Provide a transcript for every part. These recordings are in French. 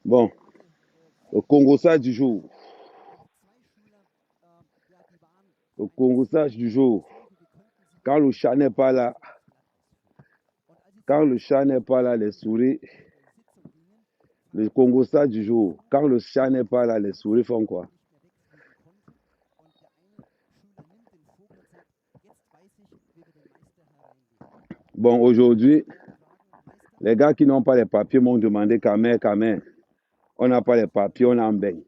Bon, le Congo sage du jour. Le Congo sage du jour. Quand le chat n'est pas là, quand le chat n'est pas là, les souris. Le Congo sage du jour. Quand le chat n'est pas là, les souris font quoi? Bon, aujourd'hui, les gars qui n'ont pas les papiers m'ont demandé, Kamer, on n'a pas les papiers, on en baigne.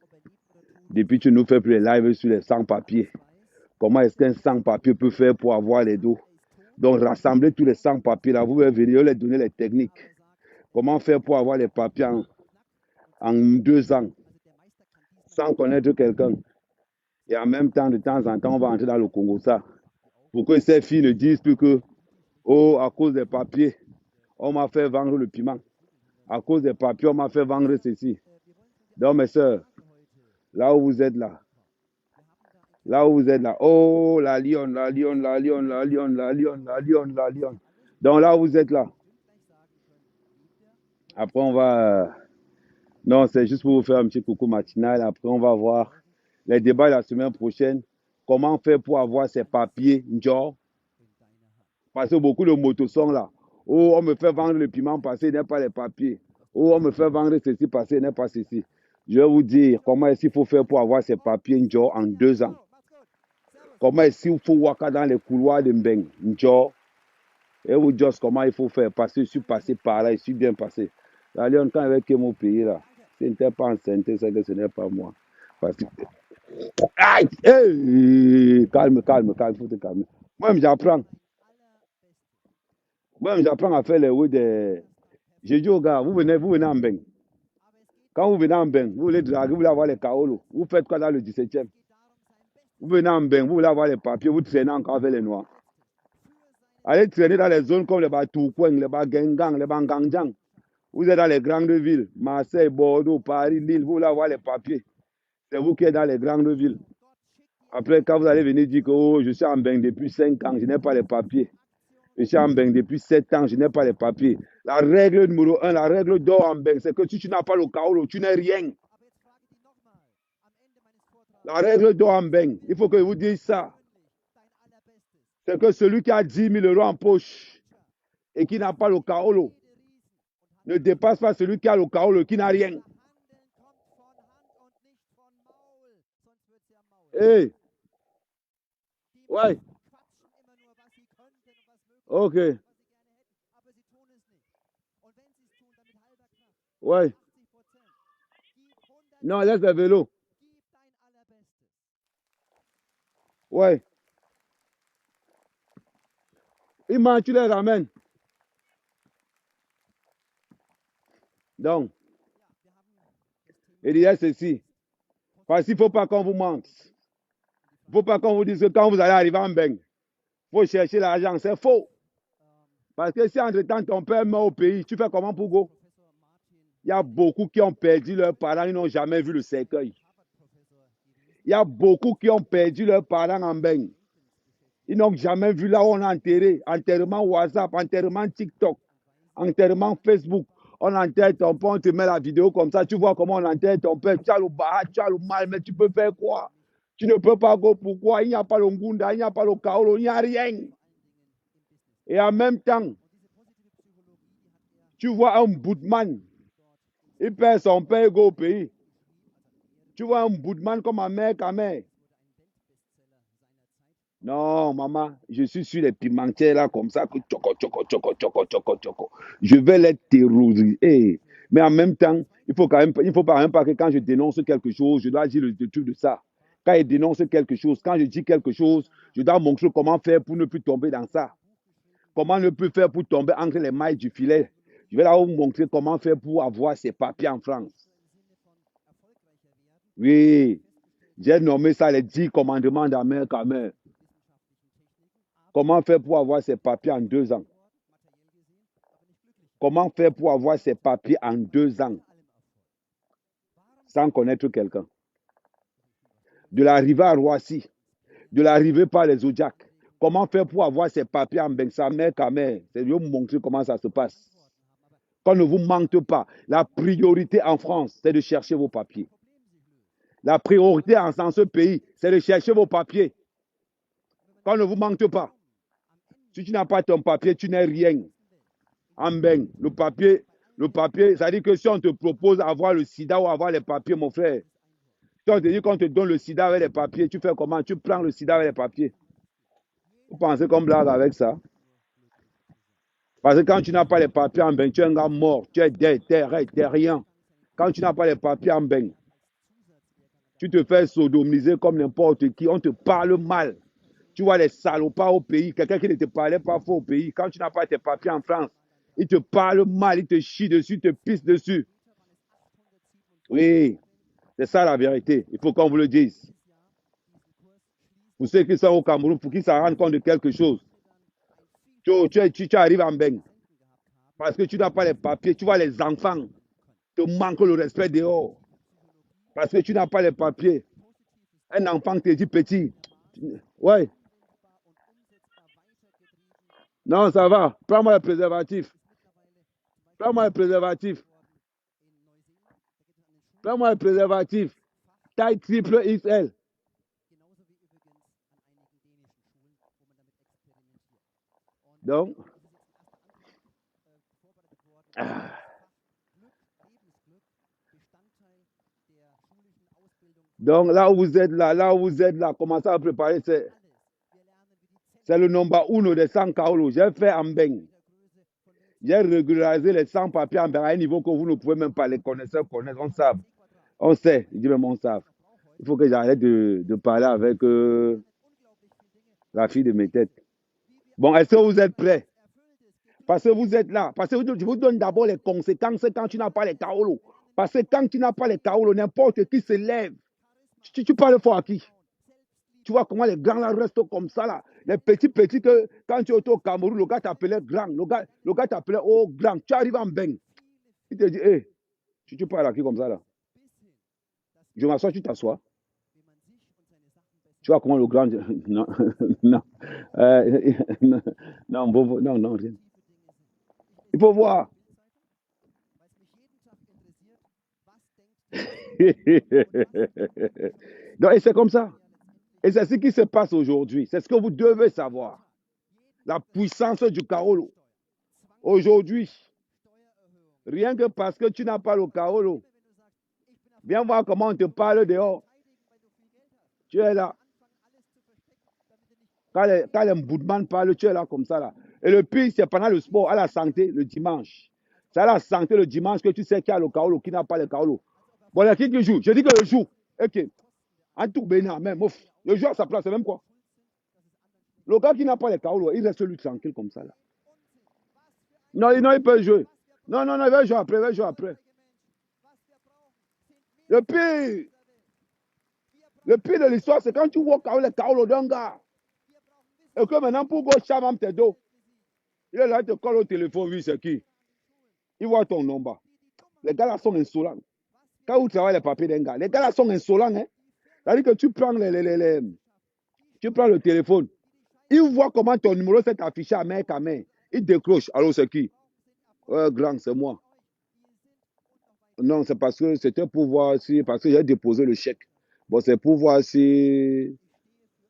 Depuis, tu nous fais plus les lives sur les sans-papiers. Comment est-ce qu'un sans-papier peut faire pour avoir les dos? Donc, rassembler tous les sans-papiers là, vous pouvez venir leur donner les techniques. Comment faire pour avoir les papiers en 2 ans sans connaître quelqu'un? Et en même temps, de temps en temps, on va entrer dans le Congo ça. Pour que ces filles ne disent plus que, oh, à cause des papiers, on m'a fait vendre le piment. À cause des papiers, on m'a fait vendre ceci. Donc, mes soeurs, là où vous êtes là, oh, la lionne, la lionne, la lionne, la lionne, la lionne, la lionne, la lionne. Donc, là où vous êtes là, après, on va. Non, c'est juste pour vous faire un petit coucou matinal. Après, on va voir les débats la semaine prochaine. Comment faire pour avoir ces papiers, genre? Parce que beaucoup de motos sont là. Oh, on me fait vendre le piment parce qu'il n'y a pas les papiers. Oh, on me fait vendre ceci parce qu'il n'y a pas ceci. Je vais vous dire comment est-ce qu'il faut faire pour avoir ces papiers genre en 2 ans. Comment est-ce qu'il faut waka dans les couloirs de Mbeng, genre. Et vous dire comment il faut faire. Parce que je suis passé par là, je suis bien passé. La Lyon, quand avec mon pays là, ce n'était pas enceinte, c'est que ce n'est pas moi. Parce que. Aïe! Hey! Calme, calme, calme, il faut te calmer. Moi-même, j'apprends. Moi-même, j'apprends à faire les routes des. J'ai dit aux gars, vous venez en Beng. Quand vous venez en Beng, vous voulez draguer, vous voulez avoir les kaolos. Vous faites quoi dans le 17e? Vous venez en Beng, vous voulez avoir les papiers, vous traînez encore avec les noirs. Allez traîner dans les zones comme les Batoukoueng, les Bagengang, les Bangangjang. Vous êtes dans les grandes villes, Marseille, Bordeaux, Paris, Lille, vous voulez avoir les papiers. C'est vous qui êtes dans les grandes villes. Après, quand vous allez venir dire que oh, je suis en Beng depuis 5 ans, je n'ai pas les papiers. Je suis en Beng depuis 7 ans, je n'ai pas les papiers. La règle numéro 1, la règle d'or en Beng, c'est que si tu n'as pas le kaolo, tu n'es rien. La règle d'or en Beng, il faut que je vous dise ça. C'est que celui qui a 10 000 euros en poche et qui n'a pas le kaolo ne dépasse pas celui qui a le kaolo, qui n'a rien. Hey, ouais, ok, ouais. Non, laisse le vélo. Ouais. Imman, tu les ramènes. Donc, il disait ceci. Parce qu'il ne faut pas qu'on vous mente. Il ne faut pas qu'on vous dise que quand vous allez arriver en Beng, il faut chercher l'argent. C'est faux. Parce que si entre-temps ton père meurt au pays, tu fais comment pour go? Il y a beaucoup qui ont perdu leurs parents, ils n'ont jamais vu le cercueil. Il y a beaucoup qui ont perdu leurs parents en Beng. Ils n'ont jamais vu là où on a enterré. Enterrement WhatsApp, enterrement TikTok, enterrement Facebook. On enterre ton père, on te met la vidéo comme ça. Tu vois comment on enterre ton père. Tu as le baha, tu as le mal, mais tu peux faire quoi? Tu ne peux pas go. Pourquoi? Il n'y a pas le ngunda, il n'y a pas le kaolo, il n'y a rien. Et en même temps, tu vois un boutman. Il perd son père et go au pays. Tu vois un boutman comme ma mère, Kamer. Non, maman, je suis sur les pimentières là comme ça que choco, choco, choco, choco, choco, choco. Je vais les terroriser. Mais en même temps, il faut quand même pas que quand je dénonce quelque chose, je dois dire le truc de ça. Quand je dénonce quelque chose, quand je dis quelque chose, je dois montrer comment faire pour ne plus tomber dans ça. Comment ne plus faire pour tomber entre les mailles du filet. Je vais là vous montrer comment faire pour avoir ses papiers en France. Oui, j'ai nommé ça les 10 commandements d'Amère Kamer. Comment faire pour avoir ses papiers en 2 ans? Comment faire pour avoir ses papiers en 2 ans sans connaître quelqu'un? De l'arrivée à Roissy, de l'arrivée par les Zodiacs. Comment faire pour avoir ses papiers en Bengsamer, Kamer? C'est lui montrer comment ça se passe. qu'on ne vous mente pas. La priorité en France, c'est de chercher vos papiers. La priorité dans ce pays, c'est de chercher vos papiers. Qu'on ne vous mente pas. Si tu n'as pas ton papier, tu n'es rien. En ben, le papier, ça dit que si on te propose avoir le sida ou avoir les papiers, mon frère, si on te dit qu'on te donne le sida avec les papiers, tu fais comment? Tu prends le sida avec les papiers. Vous pensez qu'on blague avec ça? Parce que quand tu n'as pas les papiers en ben, tu es un gars mort, tu es rien. Quand tu n'as pas les papiers en ben, tu te fais sodomiser comme n'importe qui, on te parle mal. Tu vois les salopards au pays, quelqu'un qui ne te parlait pas fort au pays, quand tu n'as pas tes papiers en France, il te parle mal, il te chie dessus, il te pisse dessus. Oui, c'est ça la vérité. Il faut qu'on vous le dise. Pour ceux qui sont au Cameroun, pour qu'ils s'en rendent compte de quelque chose. Tu arrives en beigne. Parce que tu n'as pas les papiers, tu vois les enfants te manquent le respect dehors. Parce que tu n'as pas les papiers. Un enfant te dit petit. Ouais. Non, ça va. Prends-moi le préservatif. Prends-moi le préservatif. Prends-moi le préservatif. Taille triple XL. Donc, donc là où vous êtes là, commencez à préparer. C'est le nombre uno des 100 kaolo. J'ai fait en beigne. J'ai régularisé les 100 papiers en beigne à un niveau que vous ne pouvez même pas les connaître. On sait. On sait. Je dis même on sait. Il faut que j'arrête de parler avec la fille de mes têtes. Bon, est-ce que vous êtes prêts? Parce que vous êtes là. Parce que je vous donne d'abord les conséquences quand tu n'as pas les kaolo. Parce que quand tu n'as pas les kaolo, n'importe qui se lève. Tu parles fort à qui? Tu vois comment les grands là restent comme ça là. Les petits que quand tu es au Cameroun, le gars t'appelait grand. Le gars t'appelait oh grand. Tu arrives en beigne. Il te dit, hé, tu parles à qui comme ça là? Je m'assois, tu t'assois. Tu vois comment le grand. Non, non. Non, rien. Il faut voir. Donc, et c'est comme ça. Et c'est ce qui se passe aujourd'hui. C'est ce que vous devez savoir. La puissance du Kaolo. Aujourd'hui, rien que parce que tu n'as pas le Kaolo, viens voir comment on te parle dehors. Tu es là. Quand les Mboudman parlent, tu es là comme ça. Là. Et le pire, c'est pendant le sport, à la santé, le dimanche. C'est à la santé le dimanche que tu sais qu'il y a le Kaolo, qui n'a pas le Kaolo. Bon, il y a qui joue? Je dis que le joue. Ok. En tout bénin, même. Ouf. Le joue à sa place, c'est même quoi? Le gars qui n'a pas le Kaolo, il reste lui tranquille comme ça. Là. Non, il peut jouer. Non, il va jouer après, Le pire de l'histoire, c'est quand tu vois le Kaolo d'un gars. Et que maintenant, pour go chamam tes dos, il est là, il te colle au téléphone, oui, c'est qui? Il voit ton nombre. Les gars là sont insolents. Quand vous travaillez les papiers d'un gars, les gars là sont insolents. Hein? C'est-à-dire que tu prends, tu prends le téléphone. Il voit comment ton numéro s'est affiché à main à main. Il décroche. Allô, c'est qui? Grand, c'est moi. Non, c'est parce que c'était pour voir si. Parce que j'ai déposé le chèque. Bon, c'est pour voir si.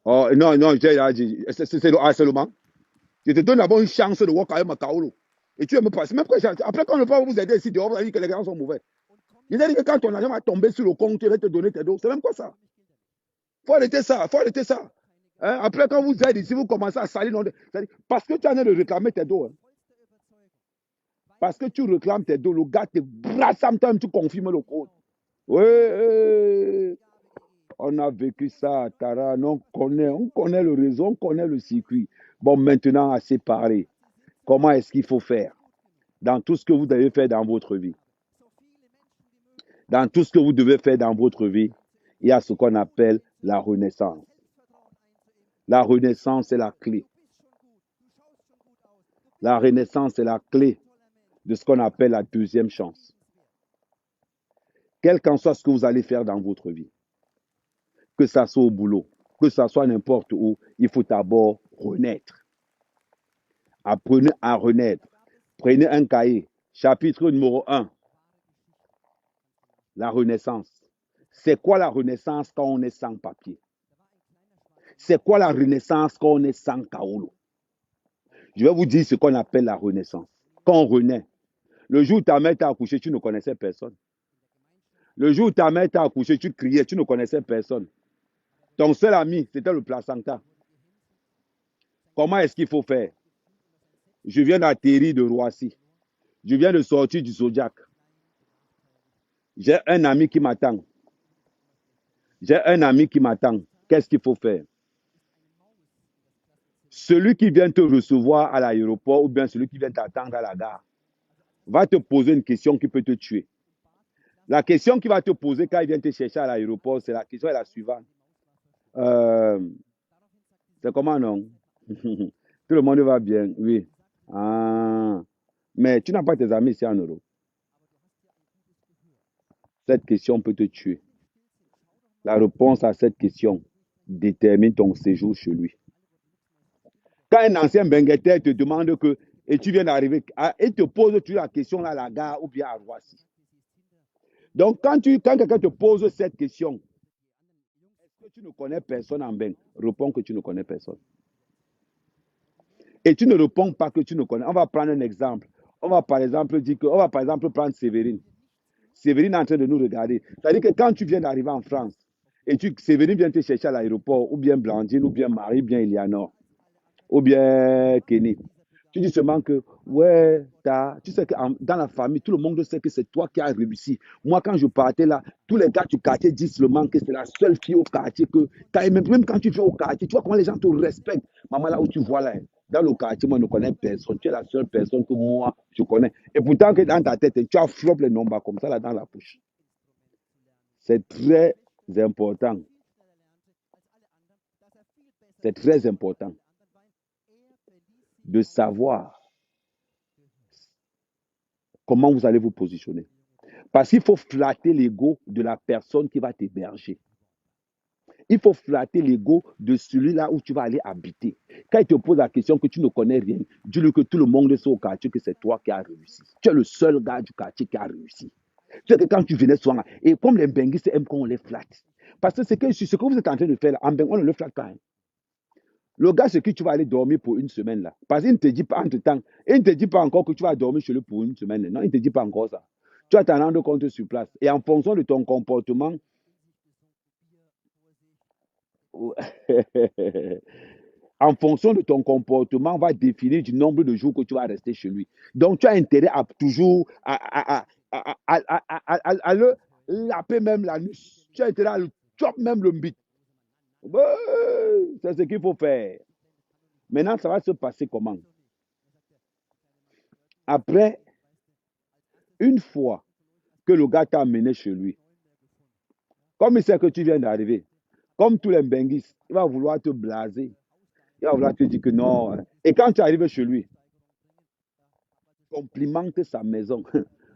Oh, non, j'ai dit. C'est le harcèlement. Je te donne d'abord une chance de voir quand même à Kaolo. Et tu me passer. Même après, quand on ne peut pas vous aider ici dehors, vous avez dit que les gars sont mauvais. Il a dit que quand ton argent va tomber sur le compte, tu vas te donner tes dos. C'est même quoi ça? Faut arrêter ça. Hein? Après, quand vous êtes ici, vous commencez à salir. Parce que tu en as de réclamer tes dos. Hein? Parce que tu réclames tes dos, le gars te brasse en même tu confirmes le compte. Oui, on a vécu ça à Tara. On connaît le réseau, on connaît le circuit. Bon, maintenant, assez parlé. Comment est-ce qu'il faut faire dans tout ce que vous devez faire dans votre vie? Dans tout ce que vous devez faire dans votre vie, il y a ce qu'on appelle la renaissance. La renaissance est la clé. La renaissance est la clé de ce qu'on appelle la deuxième chance. Quel qu'en soit ce que vous allez faire dans votre vie, que ça soit au boulot, que ça soit n'importe où, il faut d'abord renaître. Apprenez à renaître. Prenez un cahier. Chapitre numéro 1, la renaissance. C'est quoi la renaissance quand on est sans papier? C'est quoi la renaissance quand on est sans Kaolo? Je vais vous dire ce qu'on appelle la renaissance. Quand on renaît, le jour où ta mère t'a accouché, tu ne connaissais personne. Le jour où ta mère t'a accouché, tu criais, tu ne connaissais personne. Ton seul ami, c'était le placenta. Comment est-ce qu'il faut faire? Je viens d'atterrir de Roissy. Je viens de sortir du Zodiac. J'ai un ami qui m'attend. J'ai un ami qui m'attend. Qu'est-ce qu'il faut faire? Celui qui vient te recevoir à l'aéroport ou bien celui qui vient t'attendre à la gare va te poser une question qui peut te tuer. La question qu'il va te poser quand il vient te chercher à l'aéroport, c'est la question est la suivante. C'est comment non? Tout le monde va bien, oui. Ah, mais tu n'as pas tes amis ici en Europe. Cette question peut te tuer. La réponse à cette question détermine ton séjour chez lui. Quand un ancien bengueteur te demande que, et tu viens d'arriver, et te pose toujours la question à la gare ou bien à Roissy. Donc, quand quelqu'un te pose cette question, est-ce que tu ne connais personne en Beng? Réponds que tu ne connais personne. Et tu ne réponds pas que tu ne connais. On va prendre un exemple. On va par exemple dire que, on va par exemple prendre Séverine. Séverine est en train de nous regarder. C'est-à-dire que quand tu viens d'arriver en France, et Séverine vient te chercher à l'aéroport, ou bien Blandine, ou bien Marie, ou bien Eleanor, ou bien Kenny. Tu dis seulement que, ouais, tu sais que dans la famille, tout le monde sait que c'est toi qui as réussi. Moi, quand je partais là, tous les gars du quartier disent seulement que c'est la seule fille au quartier que, même quand tu fais au quartier, tu vois comment les gens te respectent. Maman, là où tu vois là, dans le quartier, moi, je ne connais personne. Tu es la seule personne que moi, je connais. Et pourtant, que dans ta tête, tu as flop les nombres comme ça là dans la bouche. C'est très important. C'est très important de savoir comment vous allez vous positionner. Parce qu'il faut flatter l'ego de la personne qui va t'héberger. Il faut flatter l'ego de celui-là où tu vas aller habiter. Quand il te pose la question que tu ne connais rien, dis-lui que tout le monde sait au quartier que c'est toi qui as réussi. Tu es le seul gars du quartier qui a réussi. Tu sais que quand tu venais souvent, et comme les benguistes aiment qu'on les flatte. Parce que ce que vous êtes en train de faire là, en Beng, on ne le flatte pas. Hein. Le gars, c'est que tu vas aller dormir pour une semaine là. Parce qu'il ne te dit pas entre-temps, il ne te dit pas encore que tu vas dormir chez lui pour une semaine. Non, il ne te dit pas encore ça. Tu vas t'en rendre compte sur place. Et en fonction de ton comportement, en fonction de ton comportement, on va définir du nombre de jours que tu vas rester chez lui. Donc, tu as intérêt à toujours à le laper même la nuit. Tu as intérêt à le chop même le mbit. C'est ce qu'il faut faire. Maintenant, ça va se passer comment? Après, une fois que le gars t'a amené chez lui, comme il sait que tu viens d'arriver, comme tous les benguistes, il va vouloir te blaser. Il va vouloir te dire que non. Et quand tu arrives chez lui, complimente sa maison.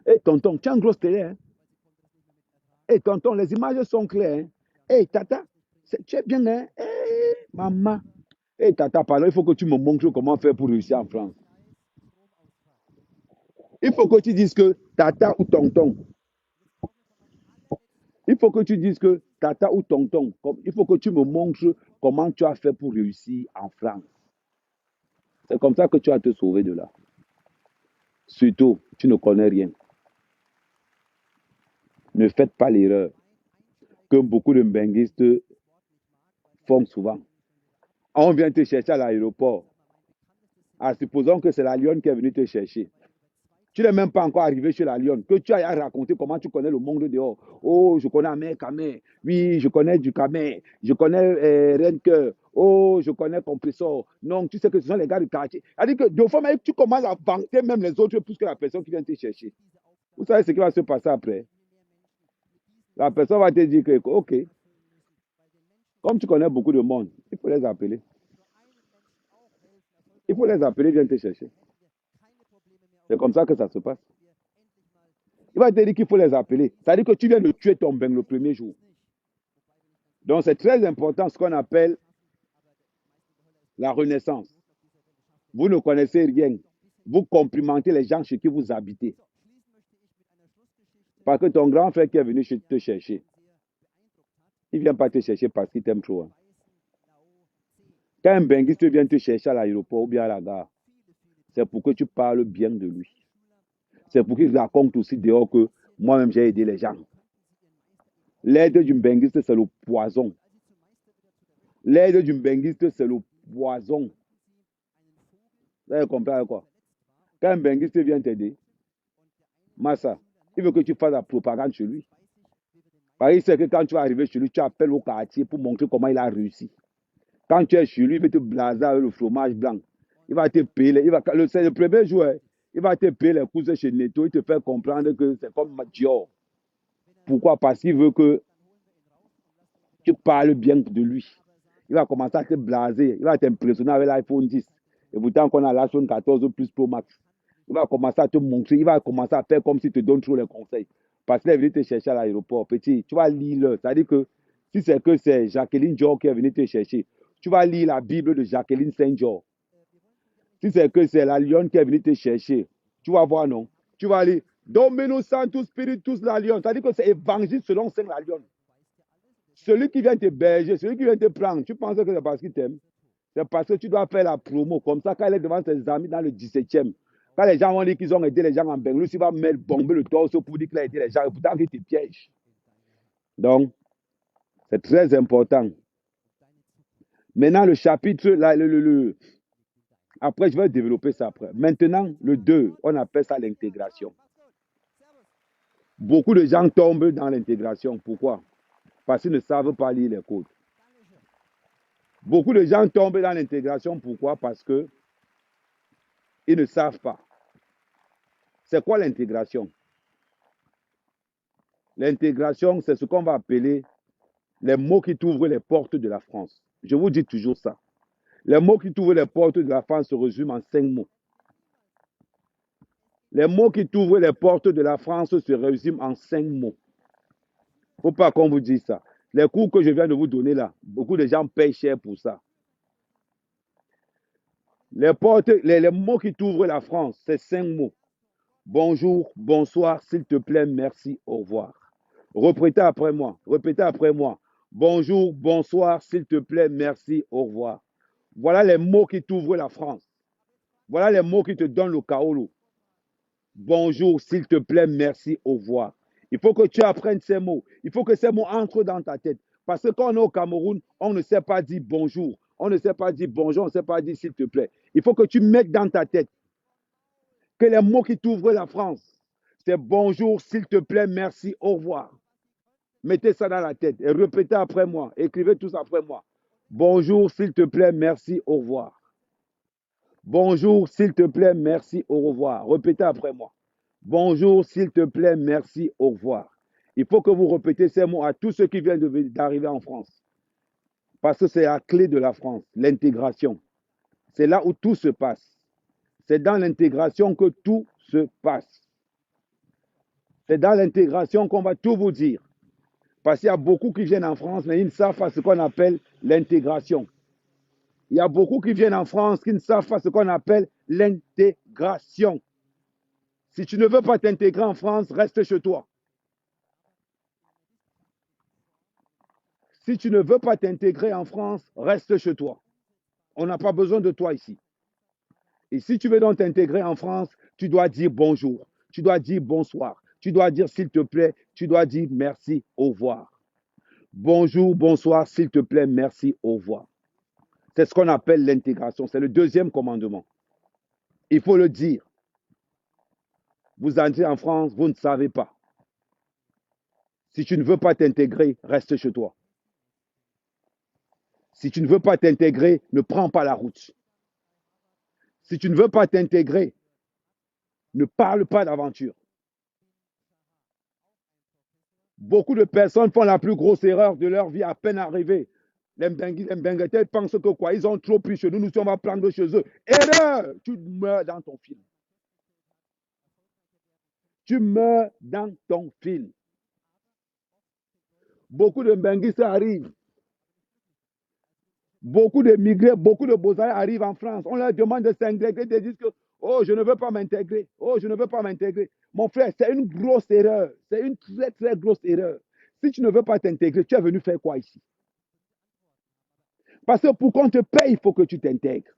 Hé, tonton, tu as une grosse télé. Hein? Hé, tonton, les images sont claires. Hé, tata, tu es bien. Hein? Hé, maman. Hé, tata, pardon, il faut que tu me montres comment faire pour réussir en France. Il faut que tu dises que tata ou tonton. Il faut que tu dises que tata ou tonton. Il faut que tu me montres comment tu as fait pour réussir en France. C'est comme ça que tu vas te sauver de là. Surtout, tu ne connais rien. Ne faites pas l'erreur que beaucoup de benguistes font souvent. On vient te chercher à l'aéroport. Ah, supposons que c'est la lionne qui est venue te chercher. Tu n'es même pas encore arrivé chez la lionne. Que tu ailles raconter comment tu connais le monde dehors. Oh, je connais Amé Kamé. Oui, je connais du Kamé. Je connais Renke. Oh, je connais Compressor. Non, tu sais que ce sont les gars du quartier. C'est-à-dire que deux fois, tu commences à vanter même les autres plus que la personne qui vient te chercher. Vous savez ce qui va se passer après? La personne va te dire que, OK, comme tu connais beaucoup de monde, il faut les appeler. Il faut les appeler, viens te chercher. C'est comme ça que ça se passe. Il va te dire qu'il faut les appeler. C'est-à-dire que tu viens de tuer ton beng le premier jour. Donc, c'est très important ce qu'on appelle la renaissance. Vous ne connaissez rien. Vous complimentez les gens chez qui vous habitez. Parce que ton grand frère qui est venu te chercher, il ne vient pas te chercher parce qu'il t'aime trop. Hein. Quand un benguiste vient te chercher à l'aéroport ou bien à la gare, c'est pour que tu parles bien de lui. C'est pour qu'il raconte aussi dehors que moi-même j'ai aidé les gens. L'aide du benguiste, c'est le poison. L'aide du benguiste, c'est le poison. Vous avez compris quoi? Quand un benguiste vient t'aider, Massa, il veut que tu fasses la propagande chez lui. Parce qu'il sait que quand tu vas arriver chez lui, tu appelles au quartier pour montrer comment il a réussi. Quand tu es chez lui, il va te blaser avec le fromage blanc. Il va te payer. C'est le premier jour, hein. Il va te payer les courses chez Netto. Il te fait comprendre que c'est comme Dior. Pourquoi? Parce qu'il veut que tu parles bien de lui. Il va commencer à te blaser. Il va t'impressionner avec l'iPhone 10. Et pourtant, qu'on a l'iPhone 14 plus Pro Max. Il va commencer à te montrer. Il va commencer à faire comme s'il te donne trop les conseils. Parce qu'il est venu te chercher à l'aéroport. Petit, tu vas lire. C'est-à-dire que si c'est que c'est Jacqueline Dior qui est venue te chercher, tu vas lire la Bible de Jacqueline Saint-Dior. Si c'est que c'est la lionne qui est venue te chercher, tu vas voir, non? Tu vas lire Dominus Sanctus Spiritus la lionne. C'est-à-dire que c'est évangile selon Saint la lionne. Celui qui vient te berger, celui qui vient te prendre, tu penses que c'est parce qu'il t'aime? C'est parce que tu dois faire la promo. Comme ça, quand il est devant ses amis dans le 17e, quand les gens vont dire qu'ils ont aidé les gens en Bengelou, il va mettre bomber le torse pour dire qu'il a aidé les gens. Et pourtant, il te piège. Donc, c'est très important. Maintenant, le chapitre, là, après, je vais développer ça après. Maintenant, le 2, on appelle ça l'intégration. Beaucoup de gens tombent dans l'intégration. Pourquoi? Parce qu'ils ne savent pas lire les codes. Beaucoup de gens tombent dans l'intégration. Pourquoi? Parce qu'ils ne savent pas. C'est quoi l'intégration? L'intégration, c'est ce qu'on va appeler les mots qui t'ouvrent les portes de la France. Je vous dis toujours ça. Les mots qui t'ouvrent les portes de la France se résument en 5 mots. Les mots qui t'ouvrent les portes de la France se résument en 5 mots. Il ne faut pas qu'on vous dise ça. Les cours que je viens de vous donner là, beaucoup de gens payent cher pour ça. Les mots qui t'ouvrent la France, c'est 5 mots. Bonjour, bonsoir, s'il te plaît, merci, au revoir. Répétez après moi. Répétez après moi. Bonjour, bonsoir, s'il te plaît, merci, au revoir. Voilà les mots qui t'ouvrent la France. Voilà les mots qui te donnent le kaolo. Bonjour, s'il te plaît, merci, au revoir. Il faut que tu apprennes ces mots. Il faut que ces mots entrent dans ta tête. Parce que quand on est au Cameroun, on ne sait pas dire bonjour. On ne sait pas dire bonjour. On ne sait pas dire s'il te plaît. Il faut que tu mettes dans ta tête que les mots qui t'ouvrent la France, c'est bonjour, s'il te plaît, merci, au revoir. Mettez ça dans la tête et répétez après moi. Écrivez tous après moi. Bonjour, s'il te plaît, merci, au revoir. Bonjour, s'il te plaît, merci, au revoir. Répétez après moi. Bonjour, s'il te plaît, merci, au revoir. Il faut que vous répétez ces mots à tous ceux qui viennent d'arriver en France. Parce que c'est la clé de la France, l'intégration. C'est là où tout se passe. C'est dans l'intégration que tout se passe. C'est dans l'intégration qu'on va tout vous dire. Parce qu'il y a beaucoup qui viennent en France, mais ils ne savent pas ce qu'on appelle l'intégration. Il y a beaucoup qui viennent en France qui ne savent pas ce qu'on appelle l'intégration. Si tu ne veux pas t'intégrer en France, reste chez toi. Si tu ne veux pas t'intégrer en France, reste chez toi. On n'a pas besoin de toi ici. Et si tu veux donc t'intégrer en France, tu dois dire bonjour, tu dois dire bonsoir, tu dois dire s'il te plaît, tu dois dire merci, au revoir. Bonjour, bonsoir, s'il te plaît, merci, au revoir. C'est ce qu'on appelle l'intégration. C'est le deuxième commandement. Il faut le dire. Vous entrez en France, vous ne savez pas. Si tu ne veux pas t'intégrer, reste chez toi. Si tu ne veux pas t'intégrer, ne prends pas la route. Si tu ne veux pas t'intégrer, ne parle pas d'aventure. Beaucoup de personnes font la plus grosse erreur de leur vie à peine arrivée. Les Benguetel pensent que quoi? Ils ont trop pris chez nous, nous sommes à prendre chez eux. Erreur! Tu meurs dans ton film. Tu meurs dans ton film. Beaucoup de Benguistes arrivent. Beaucoup de migrés, beaucoup de Beaux-Arts arrivent en France. On leur demande de s'intégrer, ils disent que Oh, je ne veux pas m'intégrer. Oh, je ne veux pas m'intégrer. Mon frère, c'est une grosse erreur. C'est une très, très grosse erreur. Si tu ne veux pas t'intégrer, tu es venu faire quoi ici? Parce que pour qu'on te paye, il faut que tu t'intègres.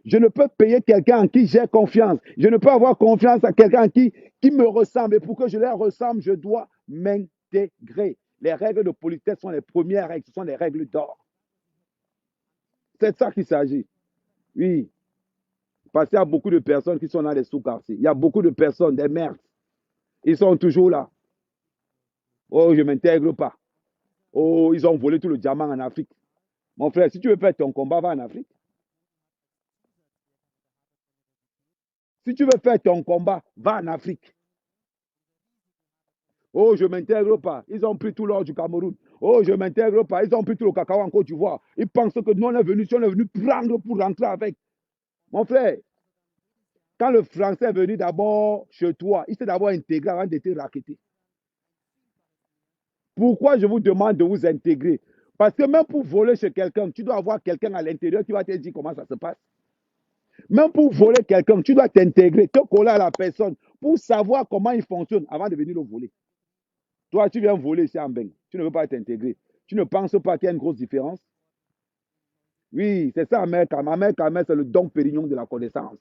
Je ne peux payer quelqu'un en qui j'ai confiance. Je ne peux avoir confiance à quelqu'un qui me ressemble. Et pour que je leur ressemble, je dois m'intégrer. Les règles de politesse sont les premières règles. Ce sont les règles d'or. C'est de ça qu'il s'agit. Oui. Parce qu'il y a beaucoup de personnes qui sont dans les sous-quartiers. Il y a beaucoup de personnes, des merdes. Ils sont toujours là. Oh, je ne m'intègre pas. Oh, ils ont volé tout le diamant en Afrique. Mon frère, si tu veux faire ton combat, va en Afrique. Si tu veux faire ton combat, va en Afrique. Oh, je ne m'intègre pas. Ils ont pris tout l'or du Cameroun. Oh, je ne m'intègre pas. Ils ont pris tout le cacao en Côte d'Ivoire. Ils pensent que nous, on est venus, si on est venu prendre pour rentrer avec. Mon frère, quand le Français est venu d'abord chez toi, il s'est d'abord intégré avant d'être raquetté. Pourquoi je vous demande de vous intégrer? Parce que même pour voler chez quelqu'un, tu dois avoir quelqu'un à l'intérieur qui va te dire comment ça se passe. Même pour voler quelqu'un, tu dois t'intégrer, te coller à la personne pour savoir comment il fonctionne avant de venir le voler. Toi, tu viens voler ici en Beng. Tu ne veux pas t'intégrer. Tu ne penses pas qu'il y a une grosse différence? Oui, c'est ça, Amère Kamel. Amère Kamel, c'est le don Pérignon de la connaissance.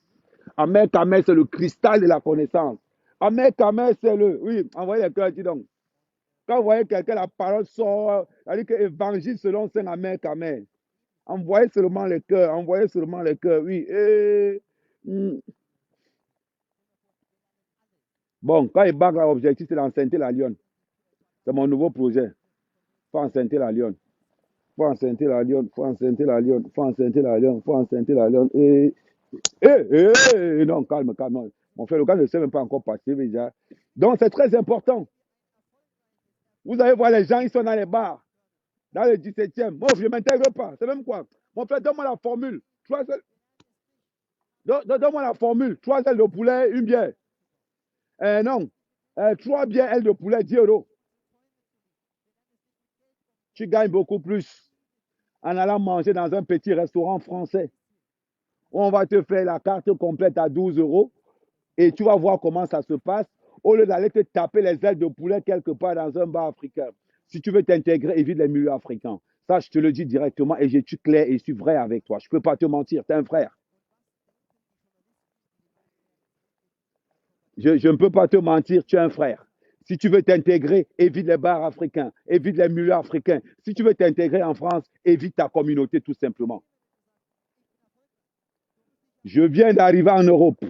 Amère Kamel, c'est le cristal de la connaissance. Amère Kamel, c'est le... Oui, envoyez les cœurs, dis donc. Quand vous voyez quelqu'un, la parole sort, c'est-à-dire que évangile selon Saint Amère Kamel. Envoyez seulement les cœurs, envoyez seulement les cœurs, oui. Bon, quand il bague, l'objectif, c'est d'enceinte la lionne. C'est mon nouveau projet. Il faut enceinte la lionne. Il faut enceinte la lionne. Il faut enceinte la lionne. Il faut enceinte la lionne. Il faut enceinte la lionne. Non, calme, calme. Mon frère, le gars ne sait même pas encore passer déjà. Donc, c'est très important. Vous allez voir les gens, ils sont dans les bars, dans le 17e. Bon, je ne m'intègre pas. C'est même quoi? Mon frère, donne-moi la formule. Donne-moi la formule. 3 ailes de poulet, une bière. Non. 3 bières, ailes de poulet, 10 euros. Tu gagnes beaucoup plus en allant manger dans un petit restaurant français. On va te faire la carte complète à 12 euros et tu vas voir comment ça se passe au lieu d'aller te taper les ailes de poulet quelque part dans un bar africain. Si tu veux t'intégrer, évite les milieux africains. Ça, je te le dis directement et je suis clair et je suis vrai avec toi. Je ne peux pas te mentir, tu es un frère. Je ne peux pas te mentir, tu es un frère. Si tu veux t'intégrer, évite les bars africains, évite les milieux africains. Si tu veux t'intégrer en France, évite ta communauté tout simplement. Je viens d'arriver en Europe.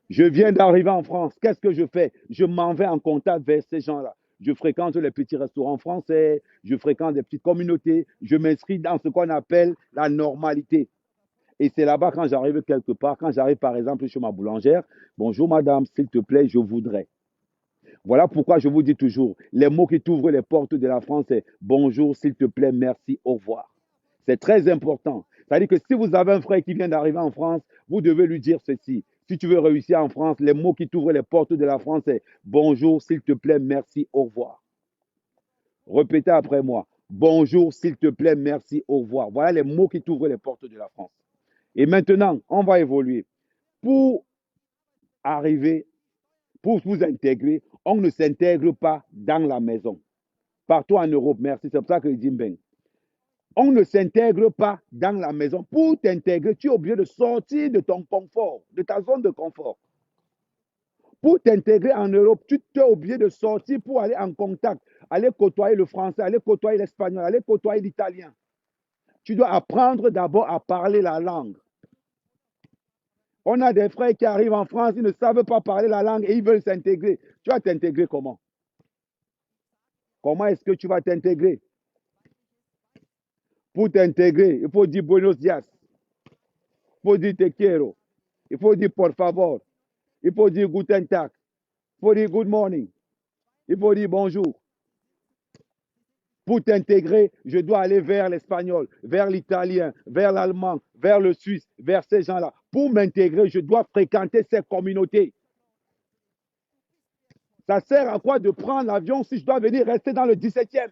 Je viens d'arriver en France. Qu'est-ce que je fais? Je m'en vais en contact vers ces gens-là. Je fréquente les petits restaurants français, je fréquente des petites communautés, je m'inscris dans ce qu'on appelle la normalité. Et c'est là-bas, quand j'arrive quelque part, quand j'arrive par exemple chez ma boulangère, bonjour madame, s'il te plaît, je voudrais. Voilà pourquoi je vous dis toujours, les mots qui t'ouvrent les portes de la France, c'est bonjour, s'il te plaît, merci, au revoir. C'est très important. C'est-à-dire que si vous avez un frère qui vient d'arriver en France, vous devez lui dire ceci. Si tu veux réussir en France, les mots qui t'ouvrent les portes de la France, c'est bonjour, s'il te plaît, merci, au revoir. Répétez après moi. Bonjour, s'il te plaît, merci, au revoir. Voilà les mots qui t'ouvrent les portes de la France. Et maintenant, on va évoluer. Pour arriver, pour vous intégrer, on ne s'intègre pas dans la maison. Partout en Europe, merci. C'est pour ça que je dis ben. On ne s'intègre pas dans la maison. Pour t'intégrer, tu es obligé de sortir de ton confort, de ta zone de confort. Pour t'intégrer en Europe, tu es obligé de sortir pour aller en contact, aller côtoyer le français, aller côtoyer l'espagnol, aller côtoyer l'italien. Tu dois apprendre d'abord à parler la langue. On a des frères qui arrivent en France, ils ne savent pas parler la langue et ils veulent s'intégrer. Tu vas t'intégrer comment? Comment est-ce que tu vas t'intégrer? Pour t'intégrer, il faut dire buenos dias. Il faut dire te quiero. Il faut dire por favor. Il faut dire guten tag. Il faut dire good morning. Il faut dire bonjour. Pour t'intégrer, je dois aller vers l'espagnol, vers l'italien, vers l'allemand, vers le suisse, vers ces gens-là. Pour m'intégrer, je dois fréquenter ces communautés. Ça sert à quoi de prendre l'avion si je dois venir rester dans le 17e?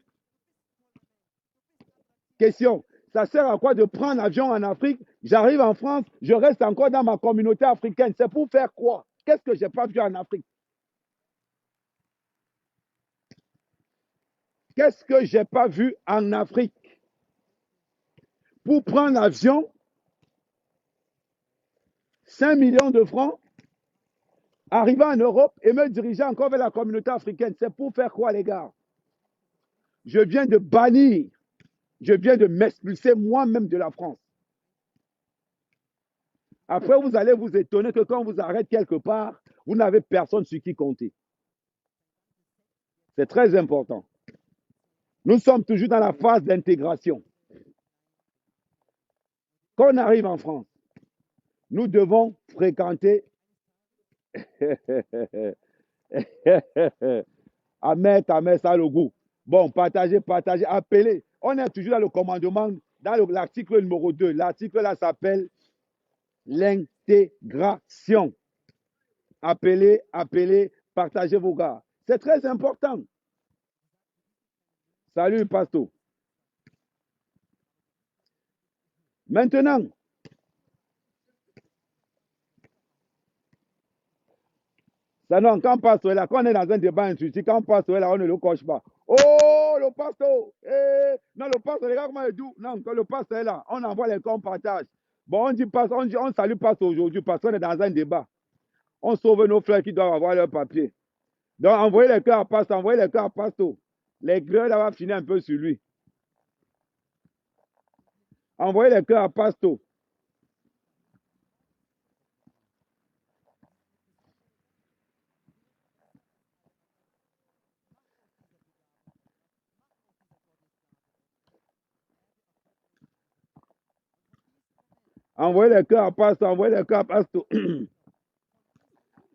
Question. Ça sert à quoi de prendre l'avion en Afrique? J'arrive en France, je reste encore dans ma communauté africaine. C'est pour faire quoi? Qu'est-ce que je n'ai pas vu en Afrique? Qu'est-ce que je n'ai pas vu en Afrique? Pour prendre l'avion, 5 millions de francs, arriver en Europe et me diriger encore vers la communauté africaine. C'est pour faire quoi, les gars? Je viens de bannir, je viens de m'expulser moi-même de la France. Après, vous allez vous étonner que quand on vous arrête quelque part, vous n'avez personne sur qui compter. C'est très important. Nous sommes toujours dans la phase d'intégration. Quand on arrive en France, nous devons fréquenter Ahmed, ça a le goût. Bon, partagez, appelez. On est toujours dans le commandement, dans l'article numéro 2. L'article là s'appelle l'intégration. Appelez, partagez vos gars. C'est très important. Salut, Pasto. Maintenant, ça non, quand Pasto est là, quand on est dans un débat intuitif, quand Pasto est là, on ne le coche pas. Oh, le Pasto! Non, le Pasto, les gars, comment il dit? Non, quand le Pasto est là, on envoie les comptes partage. Bon, on dit Pasto, on salue Pasto aujourd'hui parce qu'on est dans un débat. On sauve nos frères qui doivent avoir leur papier. Donc, envoyez les cœurs à Pasto, envoyez les cœurs à Pasto. Les greurs, là, va finir un peu sur lui. Envoyez les cœurs à Pasto. Envoyez les cœurs à Pasto, envoyez les cœurs à Pasto.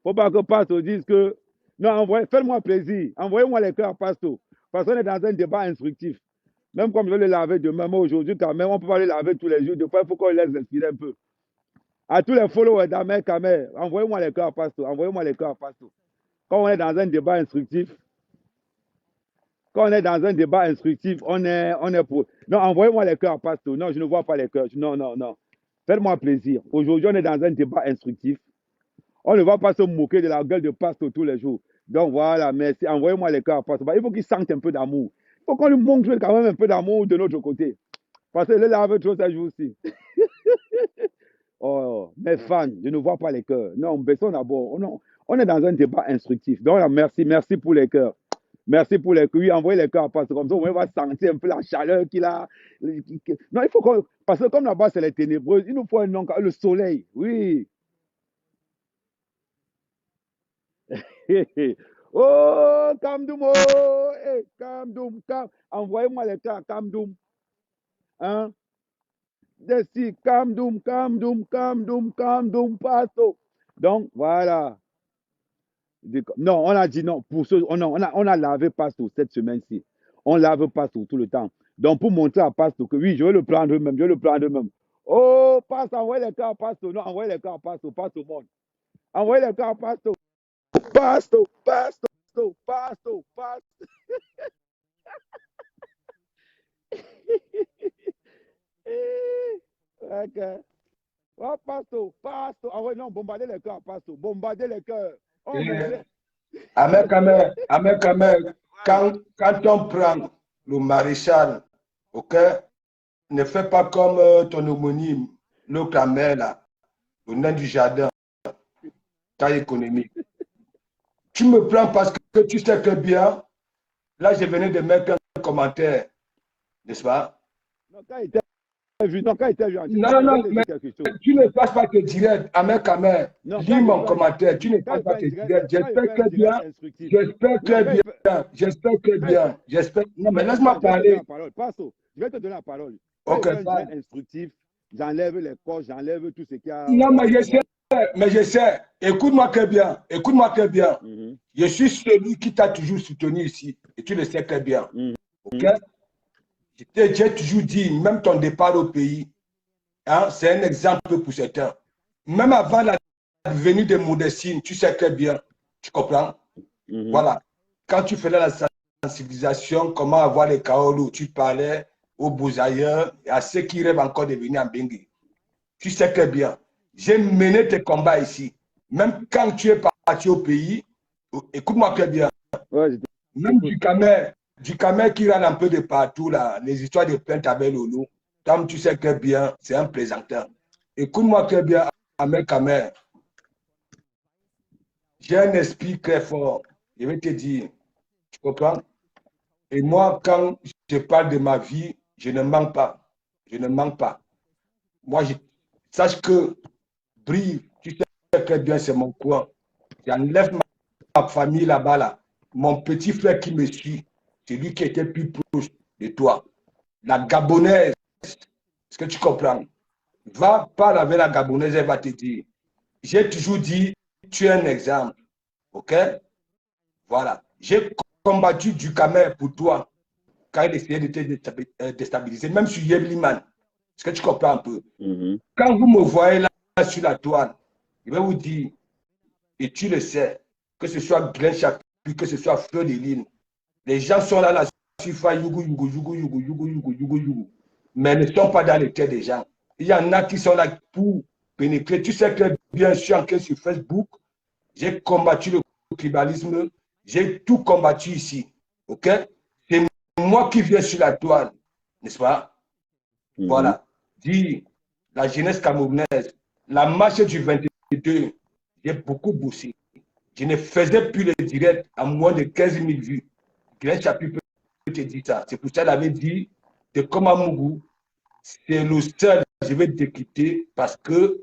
Faut pas que Pasto dise que... Non, faites-moi plaisir. Envoyez-moi les cœurs à Pasto. Parce qu'on est dans un débat instructif. Même comme je vais le laver demain, mais aujourd'hui, quand même, on ne peut pas le laver tous les jours. Des fois, il faut qu'on laisse respirer un peu. À tous les followers d'Amer Kamer, envoyez-moi les cœurs à Pasto. Envoyez-moi les cœurs à Pasto. Quand on est dans un débat instructif, on est pour... Non, envoyez-moi les cœurs à Pasto. Non, je ne vois pas les cœurs. Non. Faites-moi plaisir. Aujourd'hui, on est dans un débat instructif. On ne va pas se moquer de la gueule de Pasto tous les jours. Donc voilà, merci. Envoyez-moi les cœurs à Pasto. Il faut qu'il sente un peu d'amour. Il faut qu'on lui montre quand même un peu d'amour de notre côté. Parce que le lave trop, ça joue aussi. Oh, mes fans, je ne vois pas les cœurs. Non, baissons d'abord. Non, on est dans un débat instructif. Donc merci pour les cœurs. Merci pour les cœurs. Oui, envoyez les cœurs à Pasto. Comme ça, on va sentir un peu la chaleur qu'il a. Non, il faut qu'on... Parce que comme là-bas, c'est les ténébreuses, il nous faut un nom, le soleil. Oui. Oh, Kamdoum, oh, hey, Kamdoum, envoyez-moi les cœurs à Kamdoum. Hein? Desi, Kamdoum, Pasto. Donc, voilà. Non, on a dit non. Pour ce, on a lavé Pasto cette semaine-ci. On lave Pasto tout le temps. Donc, pour montrer à Pasto que oui, je vais le prendre même. Oh, Pasto, envoyez les cœurs à Pasto. Non, envoyez les cœurs à Pasto, pas tout le monde. Envoyez les cœurs à Pasto. Pasto. Okay. Oh, Pasto. Ah ouais, non, bombardez les cœurs, Pasto. Bombardez les cœurs. Oh, Ahmed Kamer, quand on prend le maréchal, ok, ne fais pas comme ton homonyme, le Kamer là, le nain du jardin, taille économique. Tu me prends parce que tu sais que bien, là je venais de mettre un commentaire, n'est-ce pas? Non, quand il était vu, non, mais tu ne passes pas que direct, Ahmed Kamer, lis mon commentaire, tu ne passes pas que direct, j'espère que bien. Non, mais laisse-moi parler. Je vais te donner la parole. Ok, instructif, j'enlève les coches, j'enlève tout ce qu'il y a. Non, mais je sais. Écoute-moi très bien. Je suis celui qui t'a toujours soutenu ici. Et tu le sais très bien. Ok? J'ai toujours dit, même ton départ au pays, hein, c'est un exemple pour certains. Même avant la venue de Modestine, tu sais très bien. Tu comprends? Voilà. Quand tu faisais la sensibilisation, comment avoir les kaolus, tu parlais aux beaux ailleurs et à ceux qui rêvent encore de venir en Bengue. Tu sais très bien, j'ai mené tes combats ici. Même quand tu es parti au pays, écoute-moi très bien, Ouais, même du Camer qui râle un peu de partout, là, les histoires de plainte avec Lolo, comme tu sais très bien, c'est un plaisanteur. Écoute-moi très bien, Ahmed Camer, j'ai un esprit très fort. Je vais te dire, tu comprends? Et moi, quand je parle de ma vie, je ne mens pas. Je ne mens pas. Moi, sache que Brive, tu sais très bien, c'est mon coin. J'enlève ma famille là-bas, là. Mon petit frère qui me suit, c'est lui qui était plus proche de toi. La Gabonaise, est-ce que tu comprends? Va parler avec la Gabonaise, elle va te dire. J'ai toujours dit, tu es un exemple. OK? Voilà. J'ai combattu du Camer pour toi quand il essayait de te déstabiliser, même sur Yebliman. Est-ce que tu comprends un peu? Quand vous me voyez là sur la toile, je vais vous dire, et tu le sais, que ce soit Glenn Chapuis, que ce soit Fleur de Lille, les gens sont là, là, sur Yougou, Yougou, Yougou, Yougou, Yougou, Yougou, Yougou, Yougou, mais ne sont pas dans les têtes des gens. Il y en a qui sont là pour pénétrer. Tu sais que bien, je suis entré sur Facebook, j'ai combattu le tribalisme, j'ai tout combattu ici. OK? C'est moi qui viens sur la toile, n'est-ce pas? Voilà. Dis, la jeunesse camerounaise, la marche du 22, j'ai beaucoup bossé. Je ne faisais plus les directs à moins de 15 000 vues. Glenn Chapuis peut te dire ça. C'est pour ça qu'il avait dit de Komamougou, c'est le seul, je vais te quitter parce que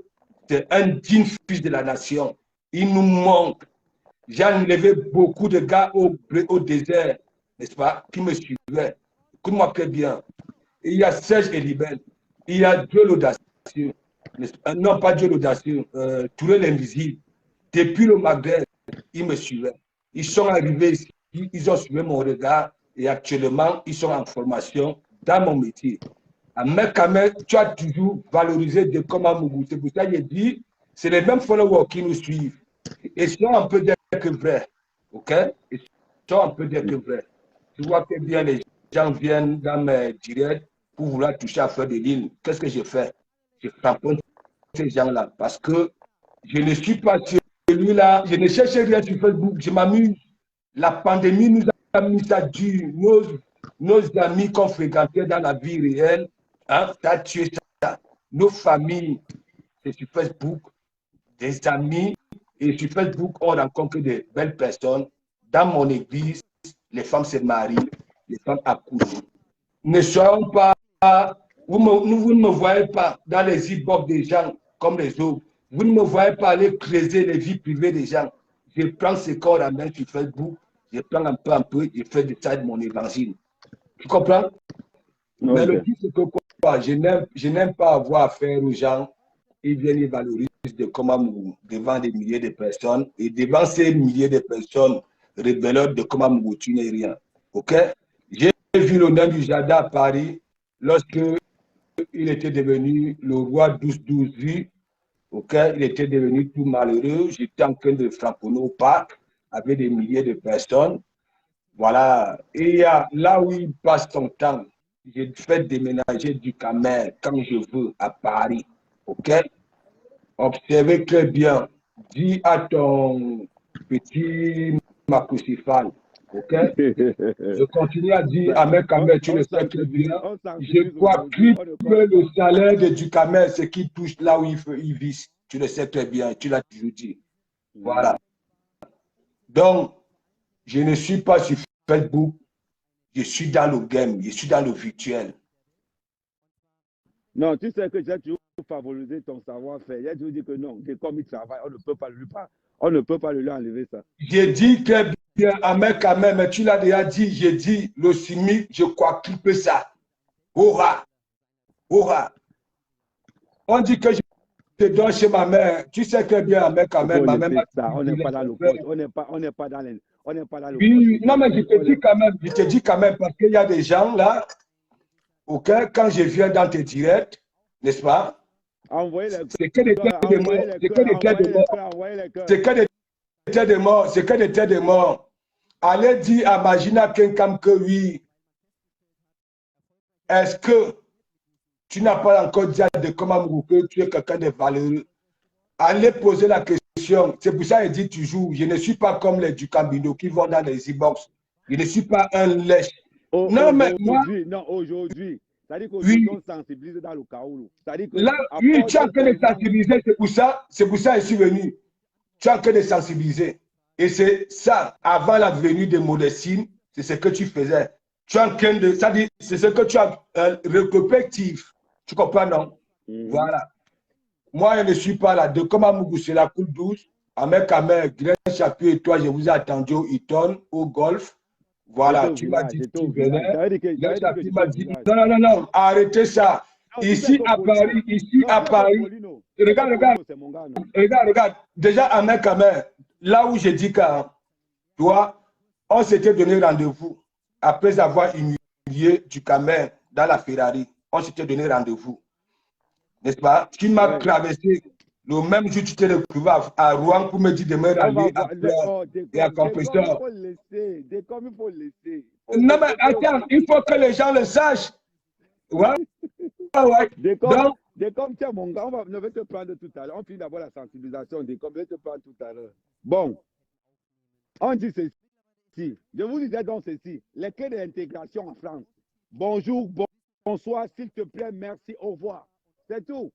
c'est un digne fils de la nation. Il nous manque. J'ai enlevé beaucoup de gars au désert, n'est-ce pas, qui me suivaient. Écoute-moi très bien. Il y a Serge Elibel, il y a Dieu l'audacieux, non pas Dieu l'audacieux, Touré l'invisible. Depuis le Maghreb, ils me suivaient. Ils sont arrivés ici, ils ont suivi mon regard et actuellement, ils sont en formation dans mon métier. À Mekame, tu as toujours valorisé de Komamougou. C'est pour ça que j'ai dit, c'est les mêmes followers qui nous suivent. Et sont un peu dire que vrai. OK? Ils sont un peu dire que vrai. Tu vois que bien les gens viennent dans mes directs pour vouloir toucher à Fleur de Lille. Qu'est-ce que je fais? Je frappe ces gens-là parce que je ne suis pas celui-là. Je ne cherche rien sur Facebook. Je m'amuse. La pandémie nous a mis ça dur. Nos amis qu'on fréquentait dans la vie réelle, hein, ça a tué ça. Nos familles, c'est sur Facebook. Des amis. Et sur Facebook, on rencontre de belles personnes. Dans mon église, les femmes se marient, les femmes accouchent. Ne soyons pas, vous ne me voyez pas dans les e-box des gens comme les autres. Vous ne me voyez pas aller creuser les vies privées des gens. Je prends ce qu'on ramène sur Facebook, je prends un peu, je fais de ça de mon évangile. Tu comprends? Okay. Mais le truc, c'est que quoi, je n'aime pas avoir affaire aux gens. Ils viennent, ils valorisent de Komamougou devant des milliers de personnes et devant ces milliers de personnes rebelles de Komamougou, tu n'es rien. OK? J'ai vu le nom du jardin à Paris lorsque il était devenu le roi 12-12 vues. OK? Il était devenu tout malheureux. J'étais en train de frapponner au parc avec des milliers de personnes. Voilà. Et il y a là où il passe son temps. J'ai fait déménager du Camer quand je veux à Paris. OK? Observez très bien. Dis à ton petit macrocéphale. OK? Je continue à dire à mes Camer, tu le sais très bien. Je crois triple le salaire de du Camer, ce qui touche là où il vit. Tu le sais très bien. Tu l'as toujours dit. Voilà. Donc, je ne suis pas sur Facebook. Je suis dans le game. Je suis dans le virtuel. Non, tu sais que j'ai toujours favorisé ton savoir-faire. J'ai toujours dit que non, comme il travaille, on ne peut pas lui enlever ça. J'ai dit que bien à mes Camer, mais tu l'as déjà dit, j'ai dit le SMIC, je crois qu'il peut ça. Aura. Aura. On dit que je te donne chez ma mère. Tu sais très bien à mes Camer, ma mère. On n'est pas dans le poste. On n'est pas dans le. Oui, non, mais je te dis quand même, parce qu'il y a des gens là, auxquels, quand je viens dans tes directs, n'est-ce pas? C'est que des têtes de mort. C'est que des têtes de mort. C'est que des têtes de mort. C'est que des têtes de mort. Allez dire à Magina Kenkam que oui. est-ce que tu n'as pas encore dit à Dekomamougou que tu es quelqu'un de valeureux? Allez poser la question. C'est pour ça qu'il dit toujours, je ne suis pas comme les Dukambino qui vont dans les e-box. Je ne suis pas un lèche. Non, mais moi... Aujourd'hui. C'est-à-dire Oui, qu'aujourd'hui, on sensibilise dans le Kaoulou. C'est-à-dire que... là, oui, tu es en train de sensibiliser, c'est pour ça que je suis venu. Tu es en train de sensibiliser. Et c'est ça, avant la venue de Modestine, c'est ce que tu faisais. Tu es en train de... C'est ce que tu as rétrospectif. Tu comprends, non? Voilà. Moi, je ne suis pas là. De Komamougou, c'est la coule douce. Ahmed Kamer, Grain Chapuis et toi, je vous ai attendu au Eton, au golf. Voilà, tu m'as dit que tu venais. Grain Chapuis m'a dit non, non, non, non, arrêtez ça. Ici à Paris, regarde. Déjà, Ahmed Kamer, là où j'ai dit que toi, on s'était donné rendez-vous après avoir humilié du Kamer dans la Ferrari. On s'était donné rendez-vous. N'est-ce pas? Tu m'as traversé. Le même jour, tu t'es retrouvé à Rouen pour me dire de me rallier à Fleur et à Compresseur. Il faut laisser. Non, mais attends, il faut que les gens le sachent. Ouais, ouais. Donc, Décom, tiens, mon gars, on va te prendre tout à l'heure. On finit d'abord la sensibilisation. Décom, je vais te prendre tout à l'heure. Bon, on dit ceci. Je vous disais donc ceci. Les clés de l'intégration en France. Bonjour, bonsoir, s'il te plaît, merci, au revoir. C'est tout.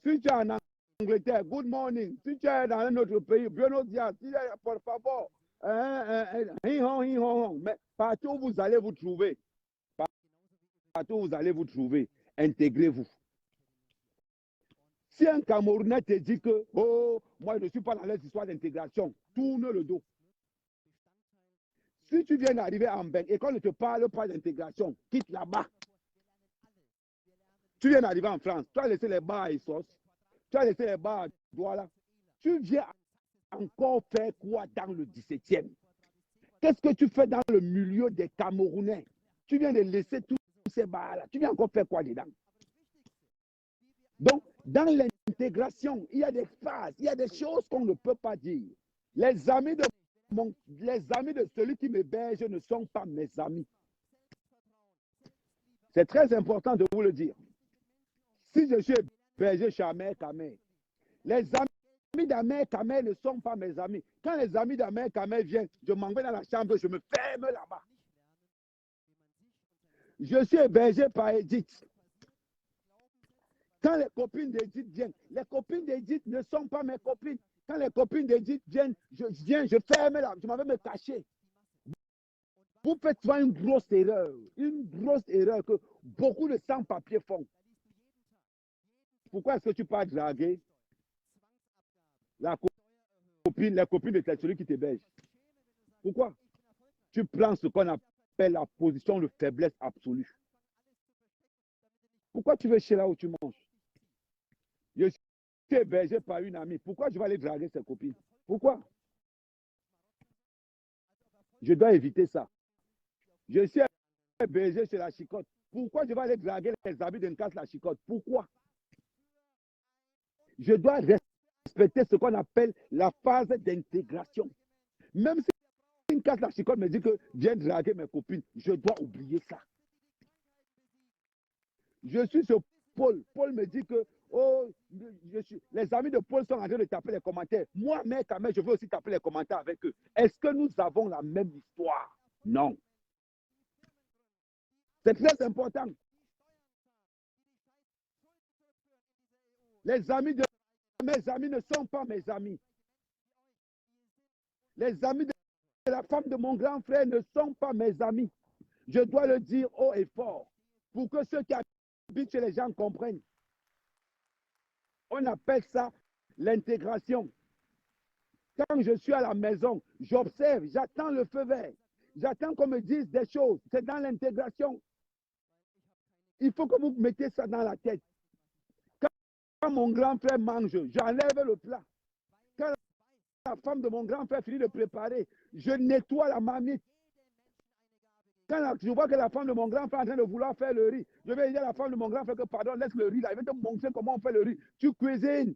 Si tu es en Angleterre, good morning. Si tu es dans un autre pays, buenos dias. Si tu es, por favor, mais partout où vous allez vous trouver, intégrez-vous. Si un Camerounais te dit que, oh, moi je ne suis pas dans les histoires d'intégration, tourne le dos. Si tu viens d'arriver en Beng et qu'on ne te parle pas d'intégration, quitte là-bas. Tu viens d'arriver en France, tu as laissé les bars à Essos, tu as laissé les bars à Douala. Tu viens encore faire quoi dans le 17e? Qu'est-ce que tu fais dans le milieu des Camerounais? Tu viens de laisser tous ces bars-là. Tu viens encore faire quoi dedans? Donc, dans l'intégration, il y a des phases, il y a des choses qu'on ne peut pas dire. Les amis de celui qui m'héberge ne sont pas mes amis. C'est très important de vous le dire. Si je suis hébergé chez Ahmed Kamer, les amis d'Ahmed Kamer ne sont pas mes amis. Quand les amis d'Ahmed Kamer viennent, je m'en vais dans la chambre, je me ferme là-bas. Je suis hébergé par Edith. Quand les copines d'Edith viennent, les copines d'Edith ne sont pas mes copines. Quand les copines d'Edith viennent, je ferme là, je m'en vais me cacher. Vous faites souvent une grosse erreur que beaucoup de sans-papiers font. Pourquoi est-ce que tu pars draguer les copines de celui qui t'héberge? Pourquoi? Tu prends ce qu'on appelle la position de faiblesse absolue. Pourquoi tu veux chez là où tu manges? Je suis hébergé par une amie. Pourquoi je vais aller draguer ses copines? Pourquoi? Je dois éviter ça. Je suis hébergé chez la chicotte. Pourquoi je vais aller draguer les amis d'une casse la chicotte? Pourquoi? Je dois respecter ce qu'on appelle la phase d'intégration. Même si une casse la chicotte me dit que viens draguer mes copines, je dois oublier ça. Je suis sur Paul. Paul me dit que oh, les amis de Paul sont en train de taper les commentaires. Moi, mec, je veux aussi taper les commentaires avec eux. Est-ce que nous avons la même histoire? Non. C'est très important. Les amis de mes amis ne sont pas mes amis. Les amis de la femme de mon grand frère ne sont pas mes amis. Je dois le dire haut et fort pour que ceux qui habitent chez les gens comprennent. On appelle ça l'intégration. Quand je suis à la maison, j'observe, j'attends le feu vert. J'attends qu'on me dise des choses. C'est dans l'intégration. Il faut que vous mettez ça dans la tête. Quand mon grand frère mange, j'enlève le plat. Quand la femme de mon grand frère finit de préparer, je nettoie la marmite. Quand je vois que la femme de mon grand frère est en train de vouloir faire le riz, je vais dire à la femme de mon grand frère que pardon, laisse le riz là. Je vais te montrer comment on fait le riz. Tu cuisines.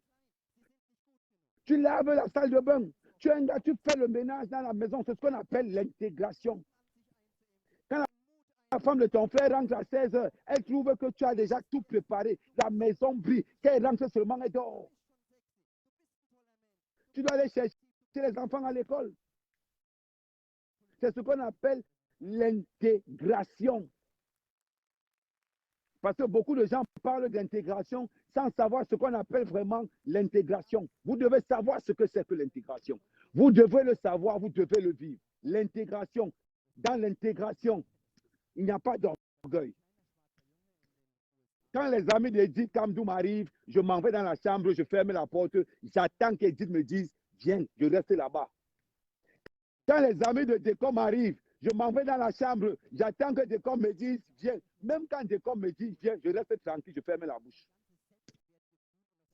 Tu laves la salle de bain. Tu fais le ménage dans la maison. C'est ce qu'on appelle l'intégration. Quand la femme de ton frère rentre à 16 heures, elle trouve que tu as déjà tout préparé, la maison brille, qu'elle rentre seulement et dort. Tu dois aller chercher les enfants à l'école. C'est ce qu'on appelle l'intégration. Parce que beaucoup de gens parlent d'intégration sans savoir ce qu'on appelle vraiment l'intégration. Vous devez savoir ce que c'est que l'intégration. Vous devez le savoir, vous devez le vivre. L'intégration. Dans l'intégration, il n'y a pas d'orgueil. Quand les amis d'Edith Kamdou m'arrivent, je m'en vais dans la chambre, je ferme la porte, j'attends qu'Edith me dise, viens, je reste là-bas. Quand les amis de Décom arrivent, je m'en vais dans la chambre, j'attends que Décom me dise, viens. Même quand Décom me dit, viens, je reste tranquille, je ferme la bouche.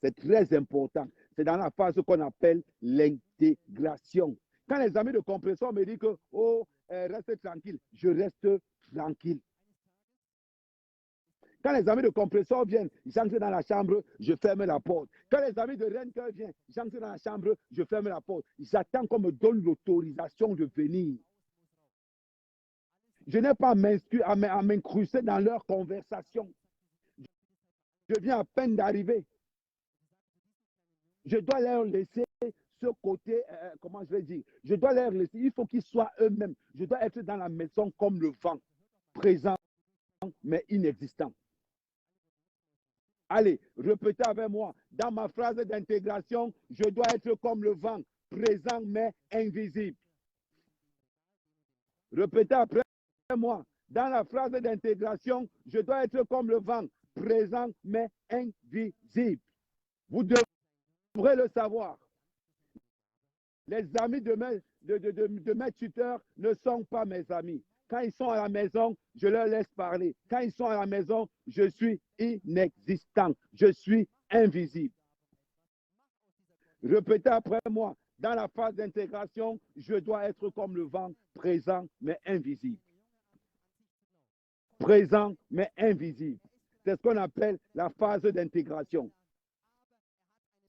C'est très important. C'est dans la phase qu'on appelle l'intégration. Quand les amis de compresseur me disent que, oh, reste tranquille, je reste tranquille. Quand les amis de compresseur viennent, j'entre dans la chambre, je ferme la porte. Quand les amis de Renker viennent, j'entre dans la chambre, je ferme la porte. J'attends qu'on me donne l'autorisation de venir. Je n'ai pas à m'incruster dans leur conversation. Je viens à peine d'arriver. Je dois leur laisser ce côté, comment je vais dire, je dois leur laisser, il faut qu'ils soient eux-mêmes. Je dois être dans la maison comme le vent, présent mais inexistant. Allez, répétez avec moi. Dans ma phrase d'intégration, je dois être comme le vent, présent mais invisible. Répétez après moi. Dans la phrase d'intégration, je dois être comme le vent, présent mais invisible. Vous devrez le savoir. Les amis de mes tuteurs ne sont pas mes amis. Quand ils sont à la maison, je leur laisse parler. Quand ils sont à la maison, je suis inexistant. Je suis invisible. Répétez après moi. Dans la phase d'intégration, je dois être comme le vent, présent mais invisible. Présent mais invisible. C'est ce qu'on appelle la phase d'intégration.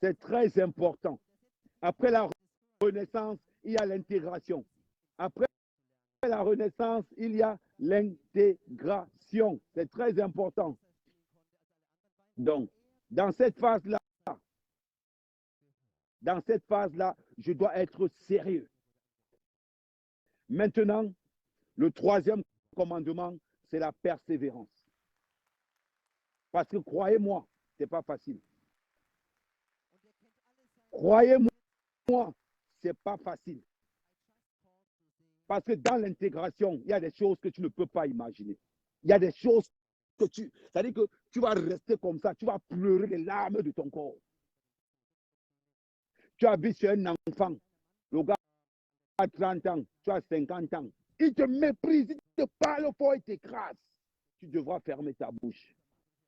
C'est très important. Après la renaissance, il y a l'intégration. Après la renaissance, il y a l'intégration. C'est très important. Donc, dans cette phase-là, je dois être sérieux. Maintenant, le troisième commandement, c'est la persévérance. Parce que croyez-moi, ce n'est pas facile. Croyez-moi, ce n'est pas facile. Parce que dans l'intégration, il y a des choses que tu ne peux pas imaginer. Il y a des choses que c'est-à-dire que tu vas rester comme ça, tu vas pleurer les larmes de ton corps. Tu habites chez un enfant, le gars a 30 ans, tu as 50 ans. Il te méprise, il te parle fort, il t'écrase. Tu devras fermer ta bouche.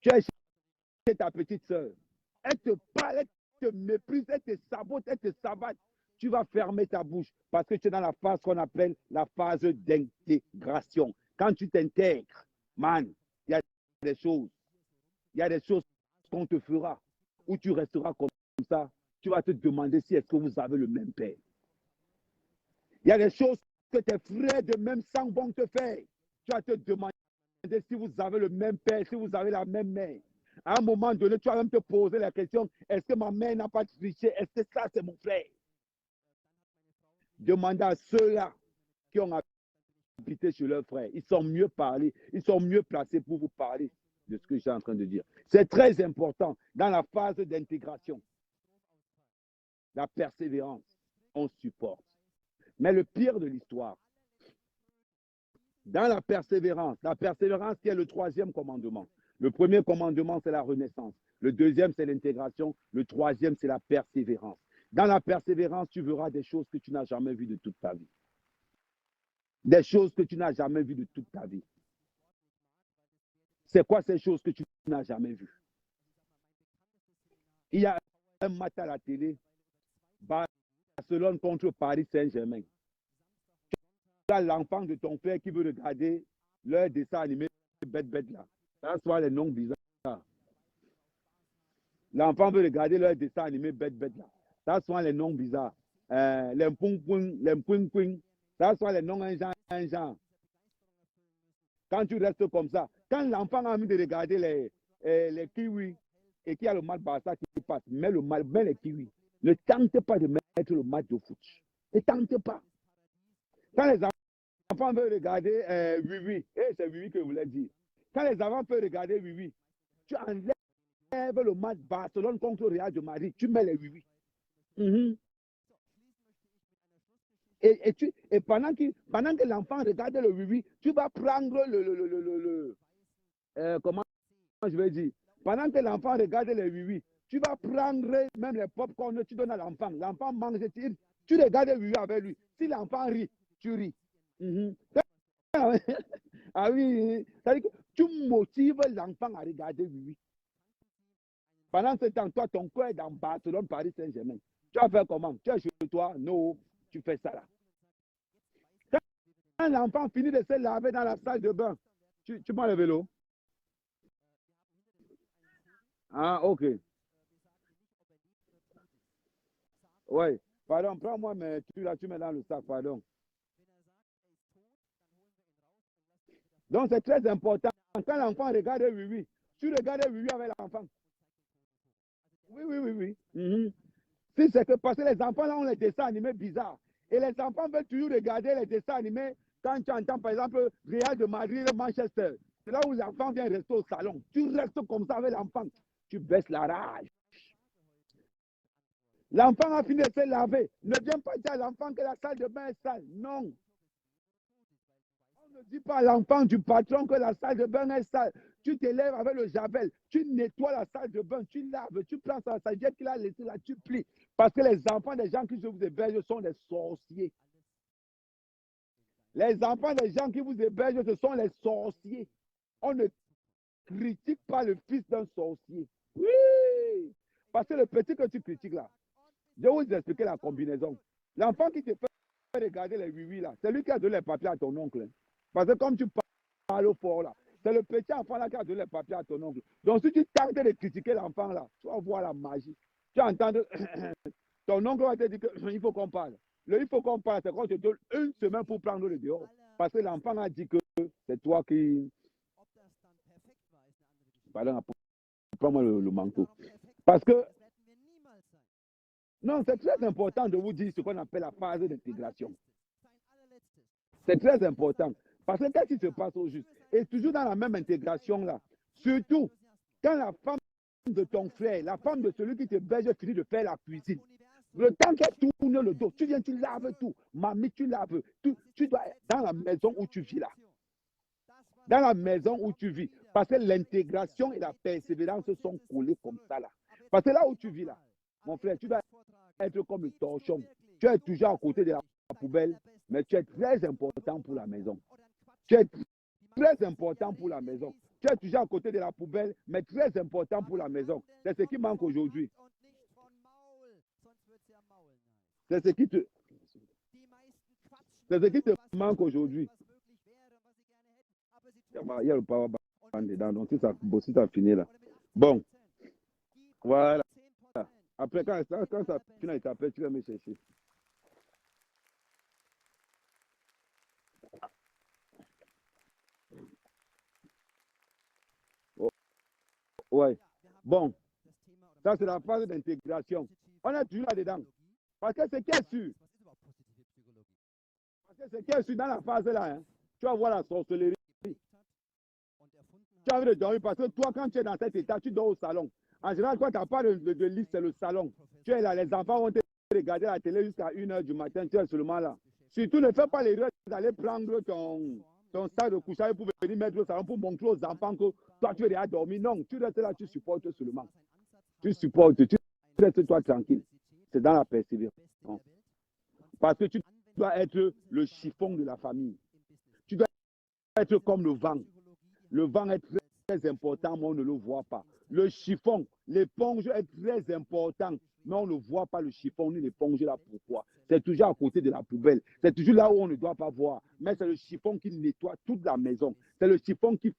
Tu es chez ta petite soeur. Elle te parle, elle te méprise, elle te sabote, elle te sabote. Tu vas fermer ta bouche parce que tu es dans la phase qu'on appelle la phase d'intégration. Quand tu t'intègres, man, il y a des choses. Il y a des choses qu'on te fera où tu resteras comme ça. Tu vas te demander si est-ce que vous avez le même père. Il y a des choses que tes frères de même sang vont te faire. Tu vas te demander si vous avez le même père, si vous avez la même mère. À un moment donné, tu vas même te poser la question, est-ce que ma mère n'a pas triché? Est-ce que ça, c'est mon frère? Demandez à ceux-là qui ont habité chez leur frère. Ils sont mieux parlés, ils sont mieux placés pour vous parler de ce que je suis en train de dire. C'est très important dans la phase d'intégration. La persévérance, on supporte. Mais le pire de l'histoire, dans la persévérance qui est le troisième commandement. Le premier commandement, c'est la renaissance. Le deuxième, c'est l'intégration. Le troisième, c'est la persévérance. Dans la persévérance, tu verras des choses que tu n'as jamais vues de toute ta vie. Des choses que tu n'as jamais vues de toute ta vie. C'est quoi ces choses que tu n'as jamais vues? Il y a un match à la télé, Barcelone contre Paris Saint-Germain. Tu as l'enfant de ton frère qui veut regarder leur dessin animé bête là. Ça soit les noms bizarres. L'enfant veut regarder leur dessin animé bête là. Ça soit les noms bizarres. Les mpung, ça soit les noms un genre. Quand tu restes comme ça, quand l'enfant a envie de regarder les kiwis et qu'il y a le match Barça qui passe, mets les kiwis. Ne tente pas de mettre le match de foot. Ne tente pas. Quand les enfants veulent regarder Oui, c'est Oui que je voulais dire. Quand les enfants peuvent regarder Oui, tu enlèves le match Barcelone contre le Real de Madrid, tu mets les Oui. Et pendant que l'enfant regarde le Oui, tu vas prendre comment je vais dire, pendant que l'enfant regarde les Oui, tu vas prendre même les pop-corn, tu donnes à l'enfant. L'enfant mange, tu regardes les Oui avec lui. Si l'enfant rit, tu ris. Ah oui, c'est-à-dire que tu motives l'enfant à regarder Oui. Pendant ce temps, toi, ton cœur est dans Barcelone, Paris Saint-Germain. Tu vas faire comment? Tu es chez toi? Non, tu fais ça là. Quand l'enfant finit de se laver dans la salle de bain, tu prends le vélo? Ah, ok. Oui. Pardon, prends-moi, mais tu mets dans le sac, pardon. Donc, c'est très important. Quand l'enfant regarde Oui, tu regardes Oui avec l'enfant. Oui. Si c'est que parce que les enfants là ont les dessins animés bizarres. Et les enfants veulent toujours regarder les dessins animés quand tu entends par exemple Real de Madrid, Manchester. C'est là où l'enfant vient rester au salon. Tu restes comme ça avec l'enfant. Tu baisses la rage. L'enfant a fini de se laver. Ne viens pas dire à l'enfant que la salle de bain est sale. Non. On ne dit pas à l'enfant du patron que la salle de bain est sale. Tu te lèves avec le javel, tu nettoies la salle de bain, tu laves, tu prends sa serviette qu'il a laissée là, tu plies. Parce que les enfants des gens qui vous hébergent sont des sorciers. Les enfants des gens qui vous hébergent, ce sont les sorciers. On ne critique pas le fils d'un sorcier. Oui. Parce que le petit que tu critiques là, je vais vous expliquer la combinaison. L'enfant qui te fait regarder les oui là, c'est lui qui a donné les papiers à ton oncle. Parce que comme tu parles fort là, c'est le petit enfant là qui a donné les papiers à ton oncle. Donc si tu tentes de critiquer l'enfant là, tu vas voir la magie. Tu entends ton oncle va te dire qu'il faut qu'on parle. Il faut qu'on parle, c'est quand je te donne une semaine pour prendre le dehors. Parce que l'enfant a dit que c'est toi qui... Pardon, prends-moi le manteau. Parce que, non, c'est très important de vous dire ce qu'on appelle la phase d'intégration. C'est très important. Parce que qu'est-ce qui se passe au juste? Et toujours dans la même intégration là, surtout quand la femme de ton frère, la femme de celui qui te berge finit de faire la cuisine, le temps qu'elle tourne le dos, tu viens, tu laves tout. Mamie, tu laves. Tu dois être dans la maison où tu vis là. Dans la maison où tu vis. Parce que l'intégration et la persévérance sont collées comme ça là. Parce que là où tu vis là, mon frère, tu dois être comme le torchon. Tu es toujours à côté de la poubelle, mais tu es très important pour la maison. Tu es très important pour la maison. Tu es toujours à côté de la poubelle, mais très important pour la maison. C'est ce qui manque aujourd'hui. C'est ce qui te manque aujourd'hui. Il y a le power band dedans, donc si ça finit là. Bon, voilà. Après, quand ça finit, tu vas me chercher. Oh, ouais. Bon, ça c'est la phase d'intégration. On est toujours là-dedans. Parce que c'est qui est sûr. Parce que c'est qui est sûr dans la phase là, hein, tu vas voir la sorcellerie. Tu as envie de dormir parce que toi, quand tu es dans cet état, tu dors au salon. En général, quand tu n'as pas de lit, c'est le salon. Tu es là, les enfants vont te regarder la télé jusqu'à 1h du matin, tu es seulement là. Surtout, ne fais pas l'erreur d'aller prendre ton sac de couchage pour venir mettre au salon pour montrer aux enfants que toi, tu es déjà dormi. Non, tu restes là, tu supportes seulement. Tu supportes, tu restes toi tranquille. C'est dans la persévérance. Parce que tu dois être le chiffon de la famille. Tu dois être comme le vent. Le vent est très important, mais on ne le voit pas. Le chiffon, l'éponge est très important, mais on ne voit pas le chiffon ni l'éponge là. Pourquoi? C'est toujours à côté de la poubelle. C'est toujours là où on ne doit pas voir. Mais c'est le chiffon qui nettoie toute la maison. C'est le chiffon qui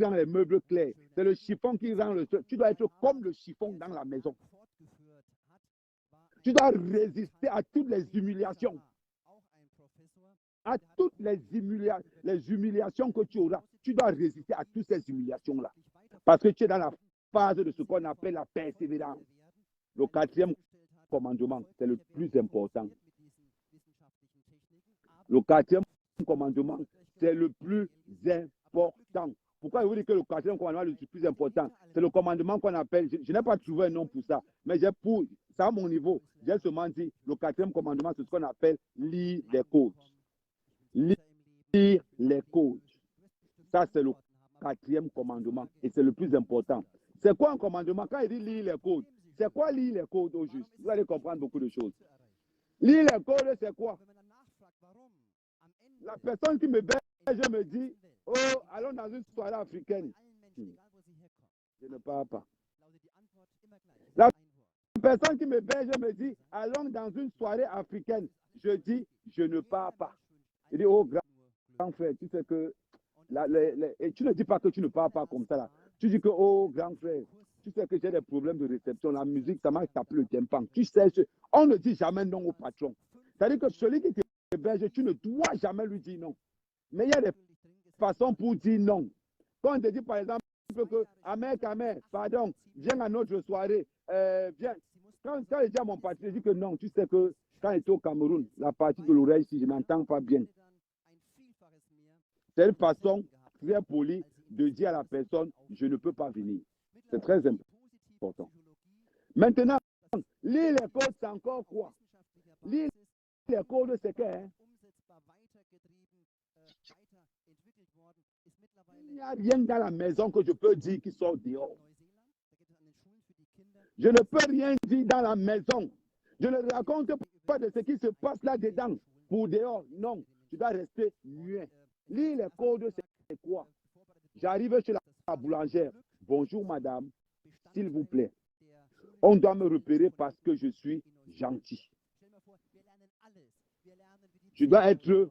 rend les meubles clairs. C'est le chiffon qui rend le... Tu dois être comme le chiffon dans la maison. Tu dois résister à toutes les humiliations. À toutes les humiliations que tu auras, tu dois résister à toutes ces humiliations-là. Parce que tu es dans la phase de ce qu'on appelle la persévérance. Le quatrième commandement, c'est le plus important. Le quatrième commandement, c'est le plus important. Pourquoi je vous dis que le quatrième commandement est le plus important? C'est le commandement qu'on appelle, je n'ai pas trouvé un nom pour ça, mais ça à mon niveau, j'ai seulement dit, le quatrième commandement, c'est ce qu'on appelle lire les codes. Lire les codes. Ça, c'est le quatrième commandement et c'est le plus important. C'est quoi un commandement? Quand il dit lire les codes, c'est quoi lire les codes au juste? Vous allez comprendre beaucoup de choses. Lire les codes, c'est quoi? La personne qui me belge me dit, oh, allons dans une soirée africaine. Je ne pars pas. La personne qui me belge me dit, allons dans une soirée africaine. Je dis, je ne pars pas. Il dit, oh, grand frère, tu sais que et tu ne dis pas que tu ne pars pas comme ça là. Tu dis que, oh, grand frère, tu sais que j'ai des problèmes de réception. La musique, ça m'a tapé le tympan. Tu sais, on ne dit jamais non au patron. C'est-à-dire que celui qui t'héberge, tu ne dois jamais lui dire non. Mais il y a des façons pour dire non. Quand on te dit, par exemple, que Amer, pardon, viens à notre soirée, viens. Quand je dis à mon patron, je dis que non, tu sais que quand j'étais au Cameroun, la partie de l'oreille, si je n'entends pas bien. C'est une façon très polie de dire à la personne, je ne peux pas venir. C'est très important. Maintenant, lire les codes, c'est encore quoi? Lire les codes, c'est que il n'y a rien dans la maison que je peux dire qui sort dehors. Je ne peux rien dire dans la maison. Je ne raconte pas de ce qui se passe là-dedans pour dehors. Non, tu dois rester muet. Lire les codes, c'est quoi? J'arrive chez la boulangère. Bonjour, madame. S'il vous plaît. On doit me repérer parce que je suis gentil. Je dois être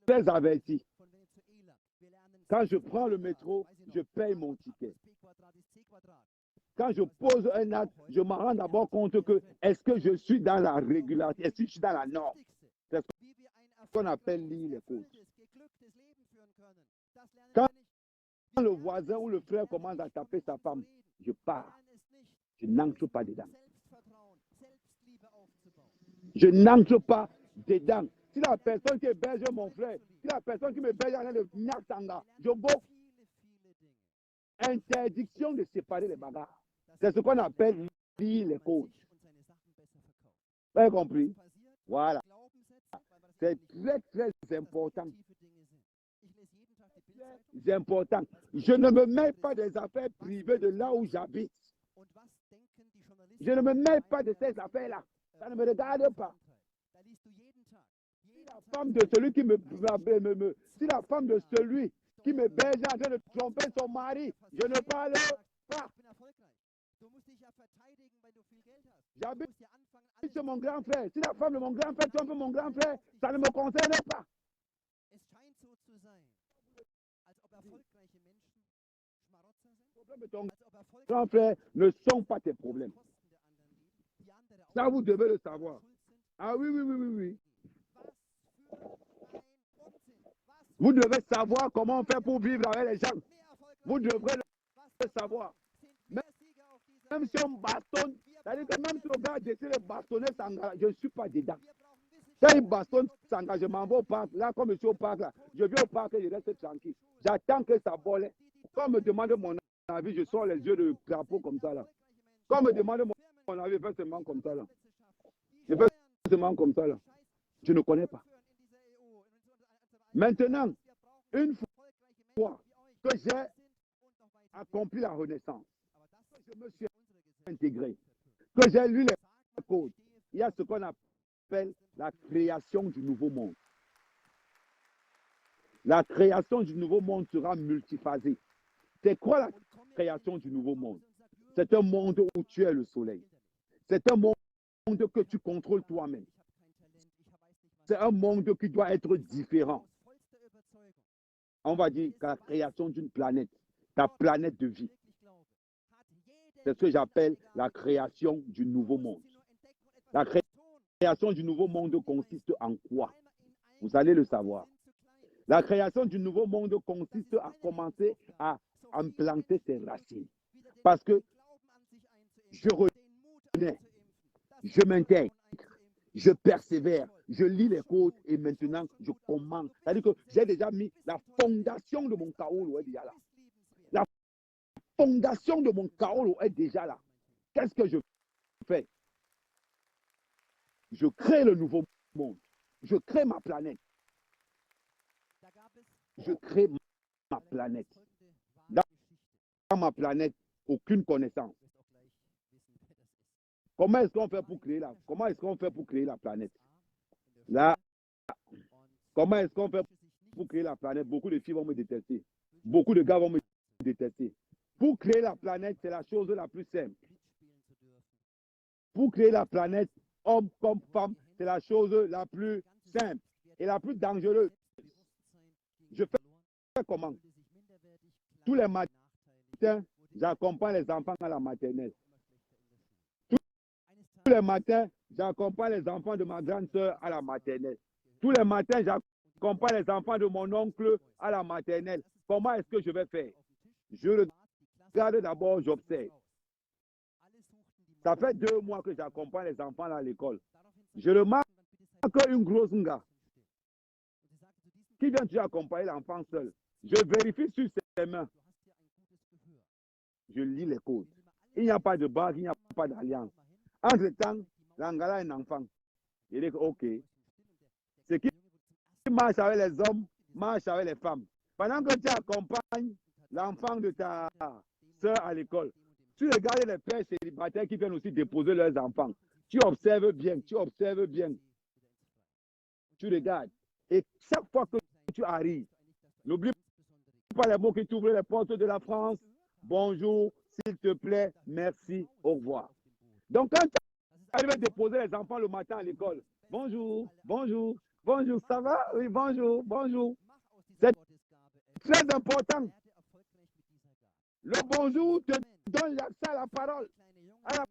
très averti. Quand je prends le métro, je paye mon ticket. Quand je pose un acte, je me rends d'abord compte que est-ce que je suis dans la régularité, est-ce que je suis dans la norme? C'est ce qu'on appelle lire les codes. Quand le voisin ou le frère commence à taper sa femme, je pars. Je n'entre pas dedans. Je n'entre pas dedans. Si la personne qui héberge mon frère, si la personne qui m'héberge en de Nyatanga, je go. Interdiction de séparer les bagarres. C'est ce qu'on appelle lire les codes. Vous avez compris? Voilà. C'est très, très important. C'est important. Je ne me mets pas des affaires privées de là où j'habite. Je ne me mets pas de ces affaires-là. Ça ne me regarde pas. Si la femme de celui qui si la femme de celui qui me berge en train de tromper son mari, je ne parle pas. J'habite chez mon grand frère. Si la femme de mon grand frère trompe mon grand frère, ça ne me concerne pas. Ton grand frère ne sont pas tes problèmes. Ça, vous devez le savoir. Ah oui, oui, oui, oui, oui. Vous devez savoir comment faire pour vivre avec les gens. Vous devrez le savoir. Même si on bastonne, c'est-à-dire que même si le gars décide de bastonner, je ne suis pas dedans. Quand il bastonne, je m'en vais au parc. Là, comme je suis au parc, là, je viens au parc et je reste tranquille. J'attends que ça vole. Quand on me demande mon avis, je sors les yeux de crapaud comme ça là. Quand on me demande mon avis, je fais seulement comme ça là. Je fais seulement comme ça là. Je ne connais pas. Maintenant, une fois que j'ai accompli la renaissance, que je me suis intégré, que j'ai lu les codes, il y a ce qu'on appelle la création du nouveau monde. La création du nouveau monde sera multiphasée. C'est quoi la création du nouveau monde? C'est un monde où tu es le soleil. C'est un monde que tu contrôles toi-même. C'est un monde qui doit être différent. On va dire la création d'une planète, ta planète de vie. C'est ce que j'appelle la création du nouveau monde. La création du nouveau monde consiste en quoi? Vous allez le savoir. La création du nouveau monde consiste à commencer à implanter ses racines. Parce que je reconnais, je m'intègre, je persévère, je lis les codes et maintenant je commence. C'est-à-dire que j'ai déjà mis la fondation de mon chaos est déjà là. La fondation de mon chaos est déjà là. Qu'est-ce que je fais? Je crée le nouveau monde. Je crée ma planète. Je crée ma planète. Dans ma planète, aucune connaissance. Comment est-ce qu'on fait pour créer la planète? Là, comment est-ce qu'on fait pour créer la planète? Beaucoup de filles vont me détester. Beaucoup de gars vont me détester. Pour créer la planète, c'est la chose la plus simple. Pour créer la planète, homme comme femme, c'est la chose la plus simple et la plus dangereuse. Je fais comment? Tous les matins, j'accompagne les enfants à la maternelle. Tous les matins, j'accompagne les enfants de ma grande sœur à la maternelle. Tous les matins, j'accompagne les enfants de mon oncle à la maternelle. Comment est-ce que je vais faire? Je regarde d'abord, j'observe. Ça fait 2 mois que j'accompagne les enfants à l'école. Je remarque une grosse nga qui vient tu accompagner l'enfant seul. Je vérifie sur ses mains. Je lis les codes. Il n'y a pas de bague, il n'y a pas d'alliance. Entre-temps, l'angala est un enfant. Il dit OK. Ce qui marche avec les hommes, marche avec les femmes. Pendant que tu accompagnes l'enfant de ta soeur à l'école, tu regardes les pères célibataires qui viennent aussi déposer leurs enfants. Tu observes bien, tu observes bien. Tu regardes. Et chaque fois que tu arrives, n'oublie pas les mots qui t'ouvrent les portes de la France. Bonjour, s'il te plaît, merci, au revoir. Donc, quand tu arrives à déposer les enfants le matin à l'école, bonjour, bonjour, bonjour, ça va? Oui, bonjour, bonjour. C'est très important. Le bonjour te donne l'accès à la parole, à la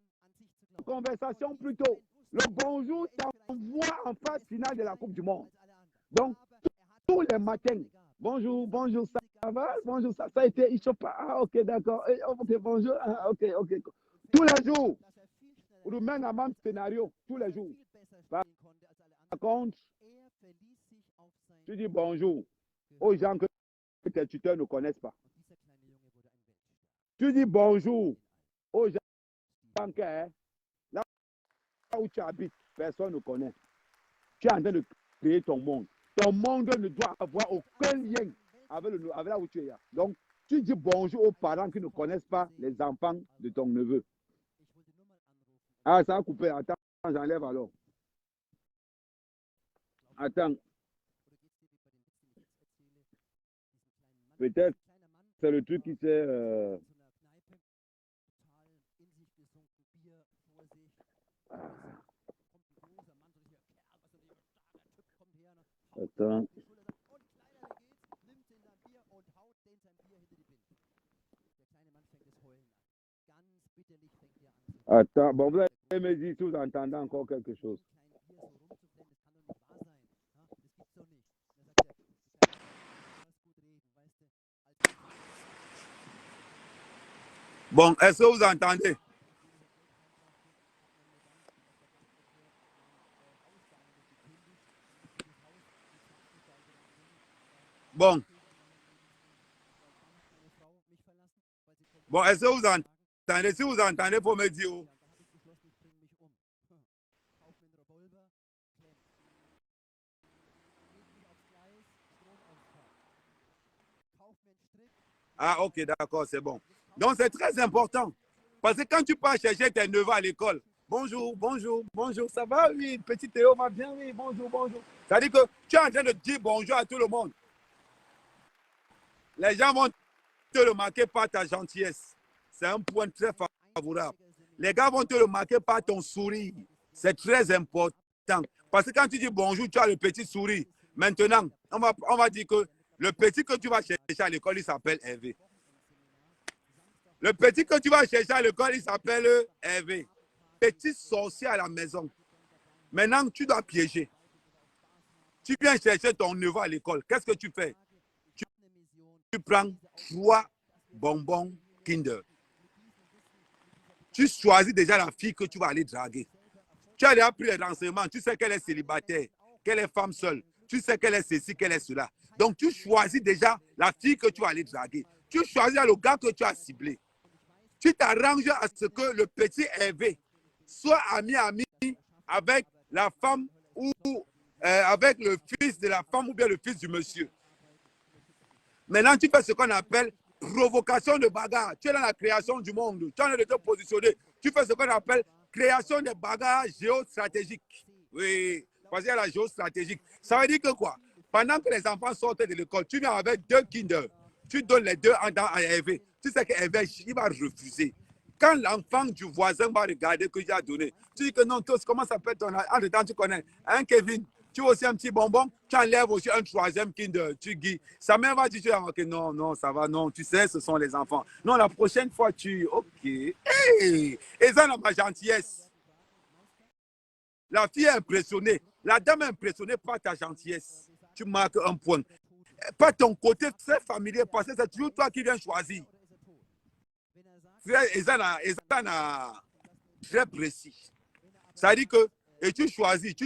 conversation plutôt. Le bonjour t'envoie en phase finale de la Coupe du Monde. Donc, tous les matins, bonjour, bonjour, ça va? Bonjour, ça a été, il chope. Ah, ok, d'accord. Ok, bonjour. Ah, ok, ok. Tous les jours, on nous mène à même scénario, tous les jours. Par contre, tu dis bonjour aux gens que tes tuteurs ne connaissent pas. Tu dis bonjour aux gens que là où tu habites, personne ne connaît. Tu es en train de créer ton monde. Ton monde ne doit avoir aucun lien avec là où tu es. Donc, tu dis bonjour aux parents qui ne connaissent pas les enfants de ton neveu. Ah, ça a coupé. Attends, j'enlève alors. Attends. Peut-être c'est le truc qui s'est... Attends. Attends, bon, vous allez me dire si vous entendez encore quelque chose. Bon, est-ce que vous entendez? Bon. Bon, est-ce que vous entendez? Si vous entendez, il faut me dire où. Ah, ok, d'accord, c'est bon. Donc, c'est très important. Parce que quand tu pars chercher tes neveux à l'école, bonjour, bonjour, bonjour, ça va? Oui, petit Théo va bien, oui, bonjour, bonjour. C'est-à-dire que tu es en train de dire bonjour à tout le monde. Les gens vont te le marquer par ta gentillesse. C'est un point très favorable. Les gars vont te le marquer par ton sourire. C'est très important. Parce que quand tu dis bonjour, tu as le petit sourire. Maintenant, on va dire que le petit que tu vas chercher à l'école, il s'appelle Hervé. Le petit que tu vas chercher à l'école, il s'appelle Hervé. Petit sorcier à la maison. Maintenant, tu dois piéger. Tu viens chercher ton neveu à l'école. Qu'est-ce que tu fais? Tu prends 3 bonbons Kinder. Tu choisis déjà la fille que tu vas aller draguer. Tu as déjà pris les renseignements. Tu sais qu'elle est célibataire, qu'elle est femme seule. Tu sais qu'elle est ceci, qu'elle est cela. Donc, tu choisis déjà la fille que tu vas aller draguer. Tu choisis le gars que tu as ciblé. Tu t'arranges à ce que le petit Hervé soit ami avec la femme ou avec le fils de la femme ou bien le fils du monsieur. Maintenant, tu fais ce qu'on appelle provocation de bagarre. Tu es dans la création du monde. Tu es en train de te positionner. Tu fais ce qu'on appelle création de bagarres géostratégiques. Oui, parce qu'il y a la géostratégique. Ça veut dire que quoi? Pendant que les enfants sortent de l'école, tu viens avec 2 Kinder. Tu donnes les 2 à Hervé. Tu sais qu'Hervé, il va refuser. Quand l'enfant du voisin va regarder que tu as donné, tu dis que non, comment ça s'appelle ton... Entre-temps, tu connais. Hein, Kevin? Tu veux aussi un petit bonbon, tu enlèves aussi un 3e Kinder, tu guides. Sa mère va dire, okay, non, non, ça va, non, tu sais, ce sont les enfants. Non, la prochaine fois, ok. Hey! Et ça, ma gentillesse. La fille est impressionnée. La dame est impressionnée par ta gentillesse. Tu marques un point. Pas ton côté très familier, parce que c'est toujours toi qui viens choisir. Et ça, très précis. Ça dit que, et tu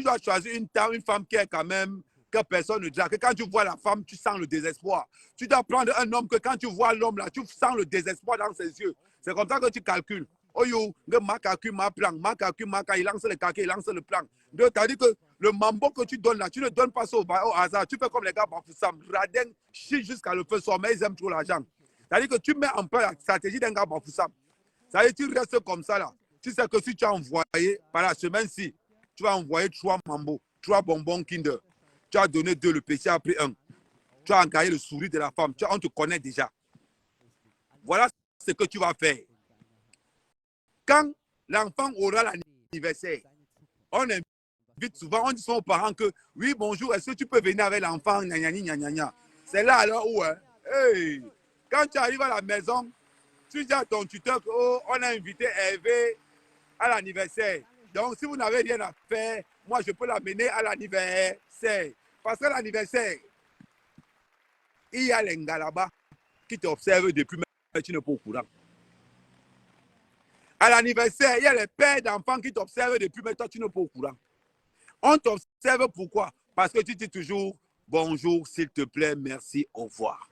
dois choisir une femme qui est quand même, que personne ne dira, que quand tu vois la femme, tu sens le désespoir. Tu dois prendre un homme que quand tu vois l'homme là, tu sens le désespoir dans ses yeux. C'est comme ça que tu calcules. Oh yo, ma calcul, ma plan, il lance le calcul, il lance le plan. Donc, tu as dit que le mambo que tu donnes là, tu ne donnes pas ça au hasard. Tu fais comme les gars Bafoussam, radin, chie jusqu'à le feu soir, mais ils aiment trop l'argent. C'est-à-dire que tu mets en place la stratégie d'un gars Bafoussam. Ça veut dire que tu restes comme ça là. Tu sais que si tu as envoyé, par la semaine-ci, tu vas envoyer 3 mambo, 3 bonbons Kinder. Tu as donné 2, le petit a pris 1. Tu as engagé le sourire de la femme. On te connaît déjà. Voilà ce que tu vas faire. Quand l'enfant aura l'anniversaire, on invite souvent, on dit souvent aux parents que oui, bonjour, est-ce que tu peux venir avec l'enfant? C'est là alors où, hein? Hey, quand tu arrives à la maison, tu dis à ton tuteur que oh, on a invité Hervé à l'anniversaire. Donc, si vous n'avez rien à faire, moi, je peux l'amener à l'anniversaire. Parce que l'anniversaire, il y a les gars là-bas qui t'observent depuis, mais tu n'es pas au courant. À l'anniversaire, il y a les pères d'enfants qui t'observent depuis, mais toi, tu n'es pas au courant. On t'observe pourquoi? Parce que tu dis toujours bonjour, s'il te plaît, merci, au revoir.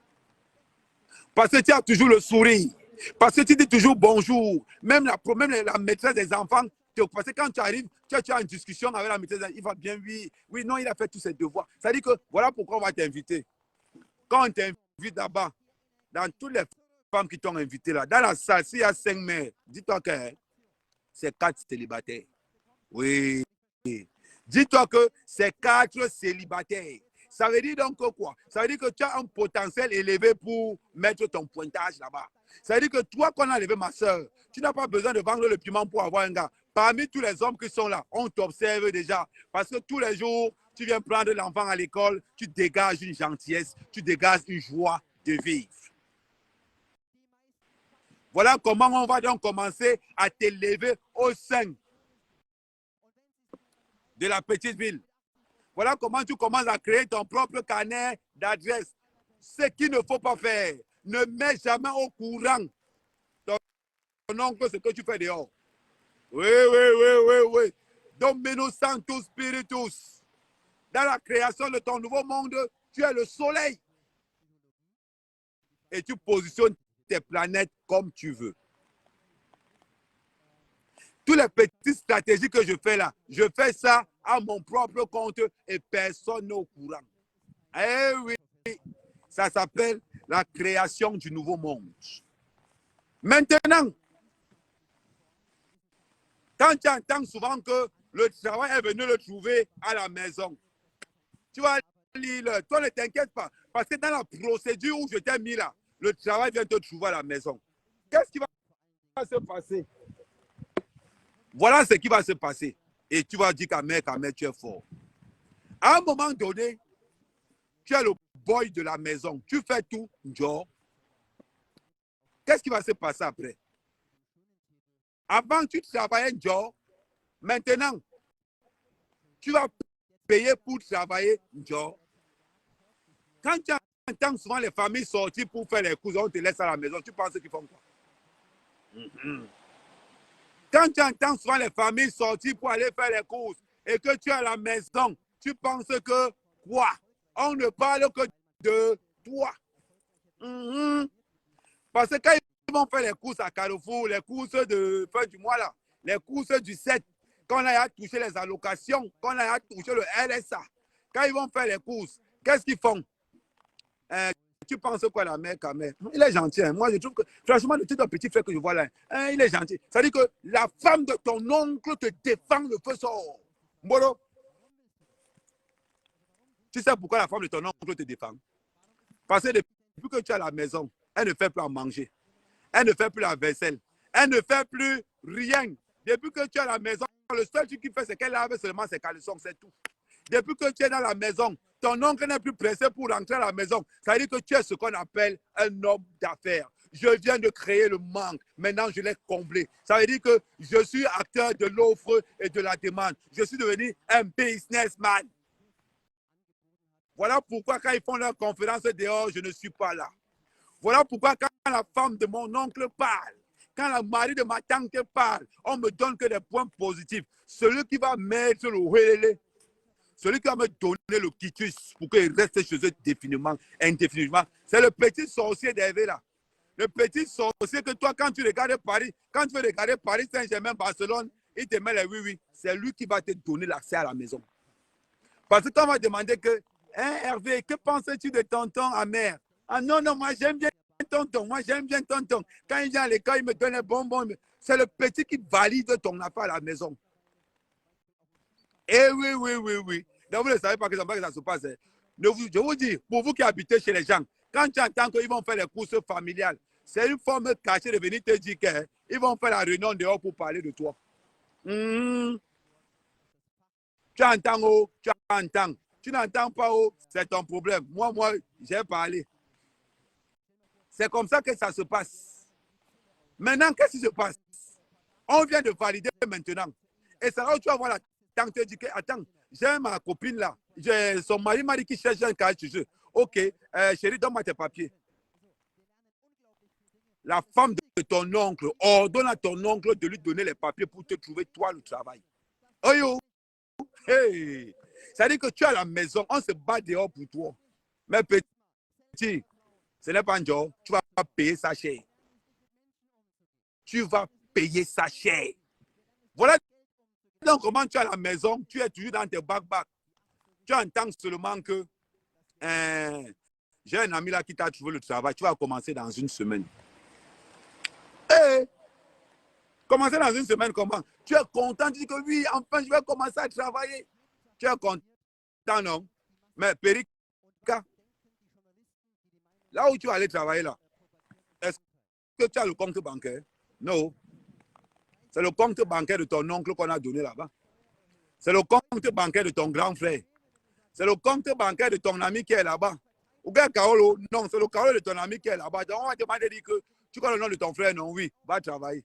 Parce que tu as toujours le sourire. Parce que tu dis toujours bonjour. Même la maîtresse des enfants, parce que quand tu arrives, tu as une discussion avec la maîtresse, il va bien, oui, oui, non, il a fait tous ses devoirs. Ça dit que voilà pourquoi on va t'inviter. Quand on t'invite là-bas, dans toutes les femmes qui t'ont invité là, dans la salle, s'il y a 5 mères, dis-toi que c'est 4 célibataires. Oui. Dis-toi que c'est 4 célibataires. Ça veut dire donc quoi? Ça veut dire que tu as un potentiel élevé pour mettre ton pointage là-bas. Ça veut dire que toi, qu'on a enlevé ma soeur, tu n'as pas besoin de vendre le piment pour avoir un gars. Parmi tous les hommes qui sont là, on t'observe déjà. Parce que tous les jours, tu viens prendre l'enfant à l'école, tu dégages une gentillesse, tu dégages une joie de vivre. Voilà comment on va donc commencer à t'élever au sein de la petite ville. Voilà comment tu commences à créer ton propre carnet d'adresse. Ce qu'il ne faut pas faire, ne mets jamais au courant ton oncle ce que tu fais dehors. Oui, oui, oui, oui, oui. Dominus Sanctus Spiritus. Dans la création de ton nouveau monde, tu es le soleil. Et tu positionnes tes planètes comme tu veux. Toutes les petites stratégies que je fais là, je fais ça à mon propre compte et personne n'est au courant. Eh oui, ça s'appelle la création du nouveau monde. Maintenant, quand tu entends souvent que le travail est venu le trouver à la maison, tu vas lire, toi ne t'inquiète pas, parce que dans la procédure où je t'ai mis là, le travail vient te trouver à la maison. Qu'est-ce qui va se passer? Voilà ce qui va se passer. Et tu vas dire qu'à mec, tu es fort. À un moment donné, tu es le boy de la maison. Tu fais tout, genre. Qu'est-ce qui va se passer après? Avant, tu travaillais, genre. Maintenant, tu vas payé pour travailler, quand tu entends souvent les familles sortir pour faire les courses, on te laisse à la maison, tu penses qu'ils font quoi? Quand tu entends souvent les familles sortir pour aller faire les courses et que tu es à la maison, tu penses que quoi? On ne parle que de toi. Parce que quand ils vont faire les courses à Carrefour, les courses de fin du mois, là, les courses du 7, quand on a touché les allocations, quand on a touché le RSA, quand ils vont faire les courses, qu'est-ce qu'ils font? Tu penses quoi, la mère, quand même? Il est gentil. Hein? Moi, je trouve que, franchement, le petit petit frère que je vois là, hein, il est gentil. Ça veut dire que la femme de ton oncle te défend le feu sort. Moro. Tu sais pourquoi la femme de ton oncle te défend? Parce que depuis que tu es à la maison, elle ne fait plus à manger. Elle ne fait plus la vaisselle. Elle ne fait plus rien. Depuis que tu es à la maison, le seul truc qu'il fait, c'est qu'elle lave seulement ses caleçons, c'est tout. Depuis que tu es dans la maison, ton oncle n'est plus pressé pour rentrer à la maison. Ça veut dire que tu es ce qu'on appelle un homme d'affaires. Je viens de créer le manque. Maintenant, je l'ai comblé. Ça veut dire que je suis acteur de l'offre et de la demande. Je suis devenu un businessman. Voilà pourquoi quand ils font leur conférence dehors, je ne suis pas là. Voilà pourquoi quand la femme de mon oncle parle, quand le mari de ma tante parle, on me donne que des points positifs. Celui qui va mettre le wélélé, celui qui va me donner le quitus pour qu'il reste chez eux indéfiniment, c'est le petit sorcier d'Hervé là. Le petit sorcier que toi, quand tu regardes Paris, quand tu veux regarder Paris Saint-Germain, Barcelone, il te met les oui. C'est lui qui va te donner l'accès à la maison. Parce que quand on va demander que, hein, Hervé, que penses-tu de tonton amer? Ah non, moi j'aime bien tonton, moi j'aime bien tonton. Quand il vient à l'école, il me donne les bonbons. C'est le petit qui valide ton affaire à la maison. Eh oui. Donc vous ne savez pas que ça se passe. Je vous dis, pour vous qui habitez chez les gens, quand tu entends qu'ils vont faire les courses familiales, c'est une forme cachée de venir te dire qu'ils vont faire la réunion dehors pour parler de toi. Tu entends, oh, tu entends. Tu n'entends pas, oh, c'est ton problème. Moi, j'ai parlé. C'est comme ça que ça se passe. Maintenant, qu'est-ce qui se passe? On vient de valider maintenant. Et c'est là où tu vas voir la tante te dit que, attends, j'ai ma copine là. Son mari m'a dit qu'il cherche un cas de jeu. Ok, chérie, donne-moi tes papiers. La femme de ton oncle ordonne à ton oncle de lui donner les papiers pour te trouver toi le travail. Oh yo! Hey! Ça veut dire que tu es à la maison, on se bat dehors pour toi. Mais petit, ce n'est pas un job, tu vas payer ça cher. Tu vas payer ça cher. Voilà donc comment tu es à la maison, tu es toujours dans tes back. Tu entends seulement que j'ai un ami là qui t'a trouvé le travail, tu vas commencer dans une semaine. Hey! Commencer dans une semaine, comment? Tu es content, tu dis que oui, enfin je vais commencer à travailler. Tu es content, non? Mais Périka, là où tu vas aller travailler là, est-ce que tu as le compte bancaire? Non. C'est le compte bancaire de ton oncle qu'on a donné là-bas. C'est le compte bancaire de ton grand frère. C'est le compte bancaire de ton ami qui est là-bas. Ou bien Kaolo? Non, c'est le Kaolo de ton ami qui est là-bas. Donc on va te demander de dire que tu connais le nom de ton frère, non? Oui, va travailler.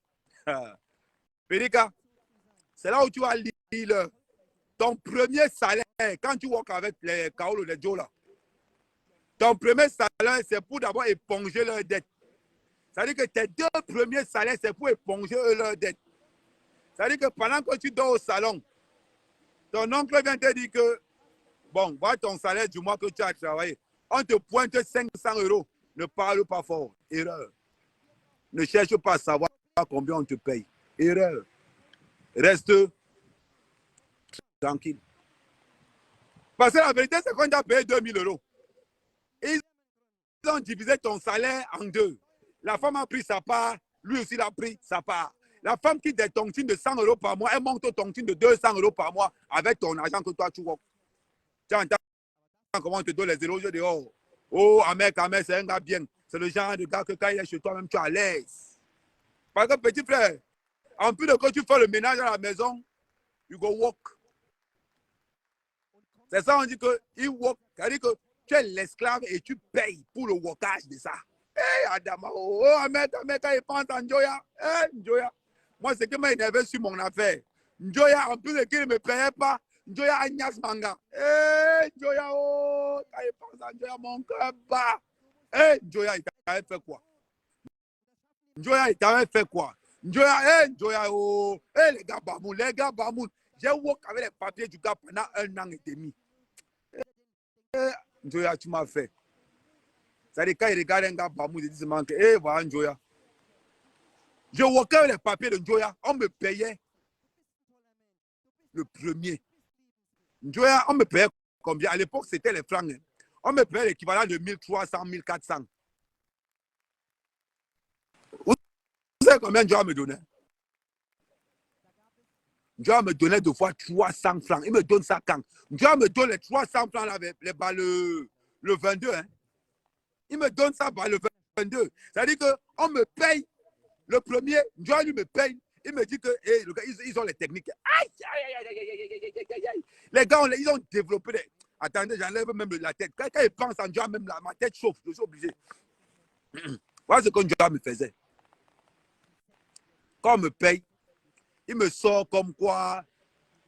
Périka, c'est là où tu vas lire ton premier salaire quand tu works avec les Kaolo, les Joe là. Ton premier salaire, c'est pour d'abord éponger leurs dettes. Ça veut dire que tes deux premiers salaires, c'est pour éponger leurs dettes. Ça veut dire que pendant que tu dors au salon, ton oncle vient te dire que, bon, voilà ton salaire du mois que tu as travaillé. On te pointe 500 €. Ne parle pas fort. Erreur. Ne cherche pas à savoir combien on te paye. Erreur. Reste tranquille. Parce que la vérité, c'est qu'on t'a payé 2000 €. Ils ont divisé ton salaire en deux. La femme a pris sa part, lui aussi il a pris sa part. La femme qui des tontines de 100 € par mois, elle monte aux tontines de 200 € par mois avec ton argent que toi tu vois. Tu entends comment on te donne les zéros dehors. Oh, Amer, c'est un gars bien. C'est le genre de gars que quand il est chez toi, même tu es à l'aise. Parce que petit frère, en plus de que tu fais le ménage à la maison, you go work. C'est ça, on dit que il work. C'est-à-dire que tu es l'esclave et tu payes pour le workage de ça. Hey, Adama, oh, Amer, quand il pense en Njoya, Njoya. Moi, c'est que m'a énervé sur mon affaire. Njoya, en plus de qu'il ne me payait pas, Njoya Agnès Manga. Eh, Njoya, oh, quand il pense à Njoya, mon cœur bat. Eh, Njoya, il t'avait fait quoi? Njoya, il t'avait fait quoi? Njoya, eh, Njoya, oh, eh, les gars, Bamoun. J'ai work avec les papiers du gars pendant 1 an et demi. Eh, Njoya, tu m'as fait. Ça dit, quand il regarde un gars Bamoun, il dit, eh, voilà, Njoya. Je workais avec les papiers de Njoya, on me payait le premier. Njoya, on me payait combien? À l'époque, c'était les francs. Hein. On me payait l'équivalent de 1300, 1400. Vous savez combien Njoya me donnait? Njoya me donnait 2 fois 300 francs. Il me donne ça quand? Njoya me donne les 300 francs là, le 22. Hein. Il me donne ça le 22. C'est-à-dire qu'on me paye le premier. Njoya lui me paye. Il me dit que hey, le gars, ils ont les techniques. Aïe, aïe, aïe, aïe, aïe, aïe, aïe, aïe. Les gars, ils ont développé des... Attendez, j'enlève même la tête. Quand ils pensent en Njoya, même ma tête chauffe. Je suis obligé. Voilà ce que Njoya me faisait. Quand on me paye, il me sort comme quoi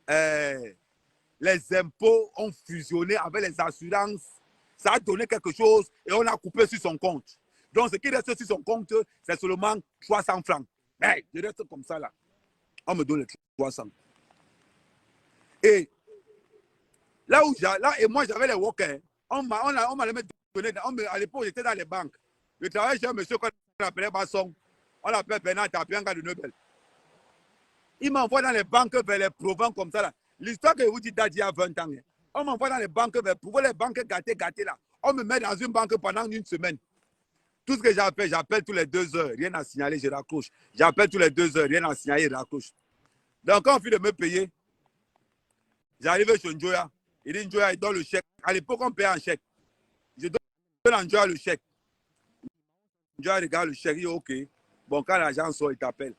les impôts ont fusionné avec les assurances. Ça a donné quelque chose et on a coupé sur son compte. Donc, ce qui reste sur son compte, c'est seulement 300 francs. Hey, je reste comme ça là. On me donne les 300. Et là où et moi j'avais les walkers, on m'a donné. À l'époque, j'étais dans les banques. Je travaillais chez un monsieur qu'on appelait Basson. On l'appelle Bernard Tapie, un gars de Nobel. Il m'envoie dans les banques vers les provinces comme ça là. L'histoire que je vous dis date il y a 20 ans. Hein. On m'envoie dans les banques vers pour les banques gâtées là. On me met dans une banque pendant 1 semaine. Tout ce que j'appelle tous les 2 heures, rien à signaler, je raccroche. J'appelle tous les 2 heures, rien à signaler, je raccroche. Donc, quand on finit de me payer, j'arrive chez Njoya. Il dit Njoya, il donne le chèque. À l'époque, on payait en chèque. Je donne à Njoya le chèque. Njoya regarde le chèque, il dit OK. Bon, quand l'agent sort, il t'appelle.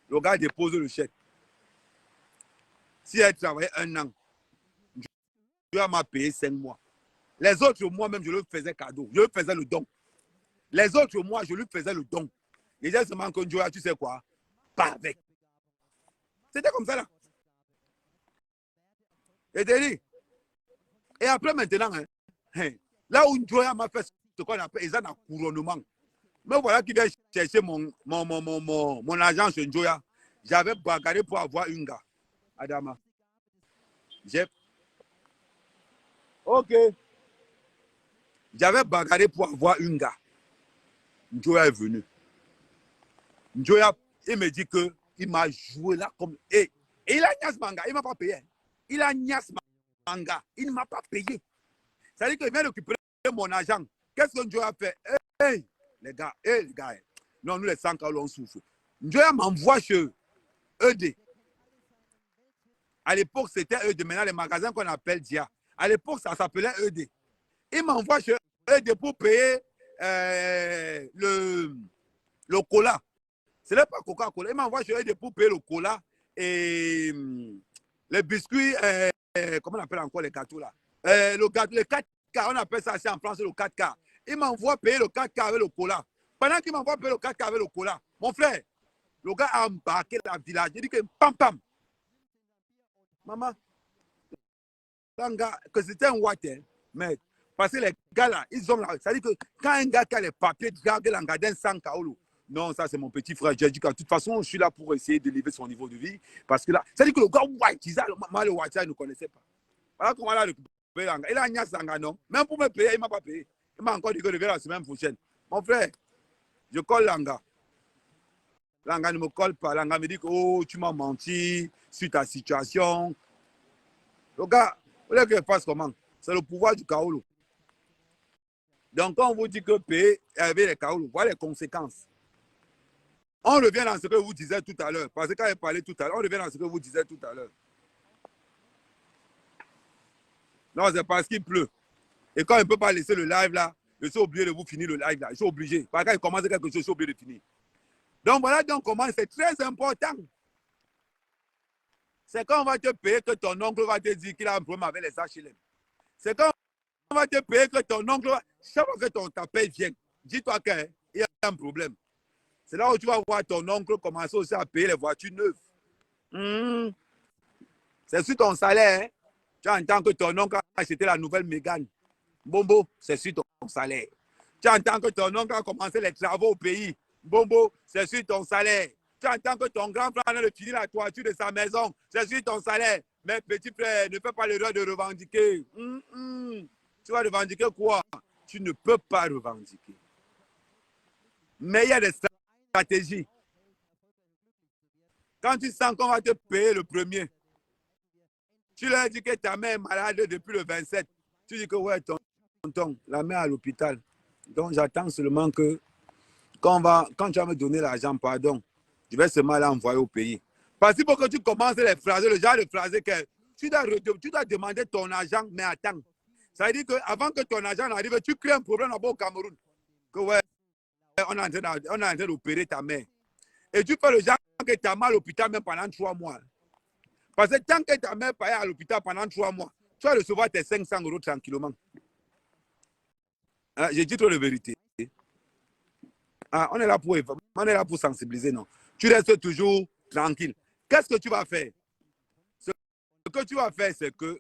Le gars dépose le chèque. Si elle travaillait 1 an, Njoya m'a payé 5 mois. Les autres mois, même, je lui faisais cadeau. Je lui faisais le don. Les autres mois, je lui faisais le don. Il disait seulement que Njoya, tu sais quoi? Pas avec. C'était comme ça là. Et après maintenant, hein, là où Njoya m'a fait ce qu'on appelle un couronnement. Mais voilà qui vient chercher mon agent chez Njoya. J'avais bagarré pour avoir une gars. Adama. OK. J'avais bagarré pour avoir une gars. Njoya est venu. Njoya, il me dit qu'il m'a joué là comme... Et il a Nias Manga, il ne m'a pas payé. Il a Nias Manga, il ne m'a pas payé. Ça veut dire qu'il vient récupérer mon agent. Qu'est-ce que Njoya a fait? Hey, les gars, non, nous les 100 cas, on souffre. Njoya m'envoie chez ED. À l'époque, c'était ED. Maintenant, les magasins qu'on appelle Dia. À l'époque, ça s'appelait ED. Il m'envoie chez ED pour payer le cola. Ce n'est pas Coca-Cola. Il m'envoie chez ED pour payer le cola et les biscuits, comment on appelle encore les gâteaux là? Le 4K, on appelle ça en France le 4K. Il m'envoie payer le 4K avec le cola. Pendant qu'il m'envoie payer le 4K avec le cola, mon frère, le gars a embarqué dans le village. Il dit que pam pam. Maman, que c'était un water, mais parce que les gars là, ils ont là. C'est-à-dire que quand un gars qui a les papiers, drague l'engadin sans kaolo. Non, ça c'est mon petit frère. J'ai dit que de toute façon, je suis là pour essayer d'élever son niveau de vie. Parce que là, c'est-à-dire que le gars white, le white, il ne connaissait pas. Voilà comment il a récupéré l'anga. Il a un Sanga, non. Même pour me payer, il ne m'a pas payé. Il m'a encore dit que je viens la semaine prochaine. Mon frère, je colle l'anga. L'anga ne me colle pas. L'anga me dit que oh, tu m'as menti sur ta situation. Le gars, vous voulez que je fasse comment? C'est le pouvoir du Kaolo. Donc, quand on vous dit que payer avec les Kaolo, voilà les conséquences. On revient dans ce que vous disiez tout à l'heure. Parce que quand j'ai parlé tout à l'heure, on revient dans ce que vous disiez tout à l'heure. Non, c'est parce qu'il pleut. Et quand on ne peut pas laisser le live là, je suis obligé de vous finir le live là. Je suis obligé. Parce que quand il commence quelque chose, je suis obligé de finir. Donc voilà donc comment c'est très important. C'est quand on va te payer que ton oncle va te dire qu'il a un problème avec les HLM. C'est quand on va te payer que ton oncle va... Chaque fois que ta paye vient, dis-toi qu'il y a un problème. C'est là où tu vas voir ton oncle commencer aussi à payer les voitures neuves. C'est sur ton salaire. Hein? Tu entends que ton oncle a acheté la nouvelle Mégane. Bombo, c'est sur ton salaire. Tu entends que ton oncle a commencé les travaux au pays. Bombo, c'est sur ton salaire. Tu entends que ton grand frère a fini la toiture de sa maison. C'est sur ton salaire. Mais petit frère, ne fais pas l'erreur de revendiquer. Tu vas revendiquer quoi? Tu ne peux pas revendiquer. Mais il y a des stratégies. Quand tu sens qu'on va te payer le premier, tu leur dis que ta mère est malade depuis le 27. Tu dis que ouais, tonton, la mère est à l'hôpital. Donc j'attends seulement que quand tu vas me donner l'argent, pardon, je vais seulement l'envoyer au pays. Parce qu'il faut que tu commences les phrases, le genre de phrases que tu dois demander ton argent, mais attends. Ça veut dire qu'avant que ton argent arrive, tu crées un problème là-bas au Cameroun. Que ouais, on est en train d'opérer ta mère. Et tu fais le genre que tu as mal à l'hôpital même pendant 3 mois. Parce que tant que ta mère paye à l'hôpital pendant 3 mois, tu vas recevoir tes 500 € tranquillement. J'ai dit trop de vérité. On est là pour sensibiliser, non? Tu restes toujours tranquille. Qu'est-ce que tu vas faire? Ce que tu vas faire, c'est que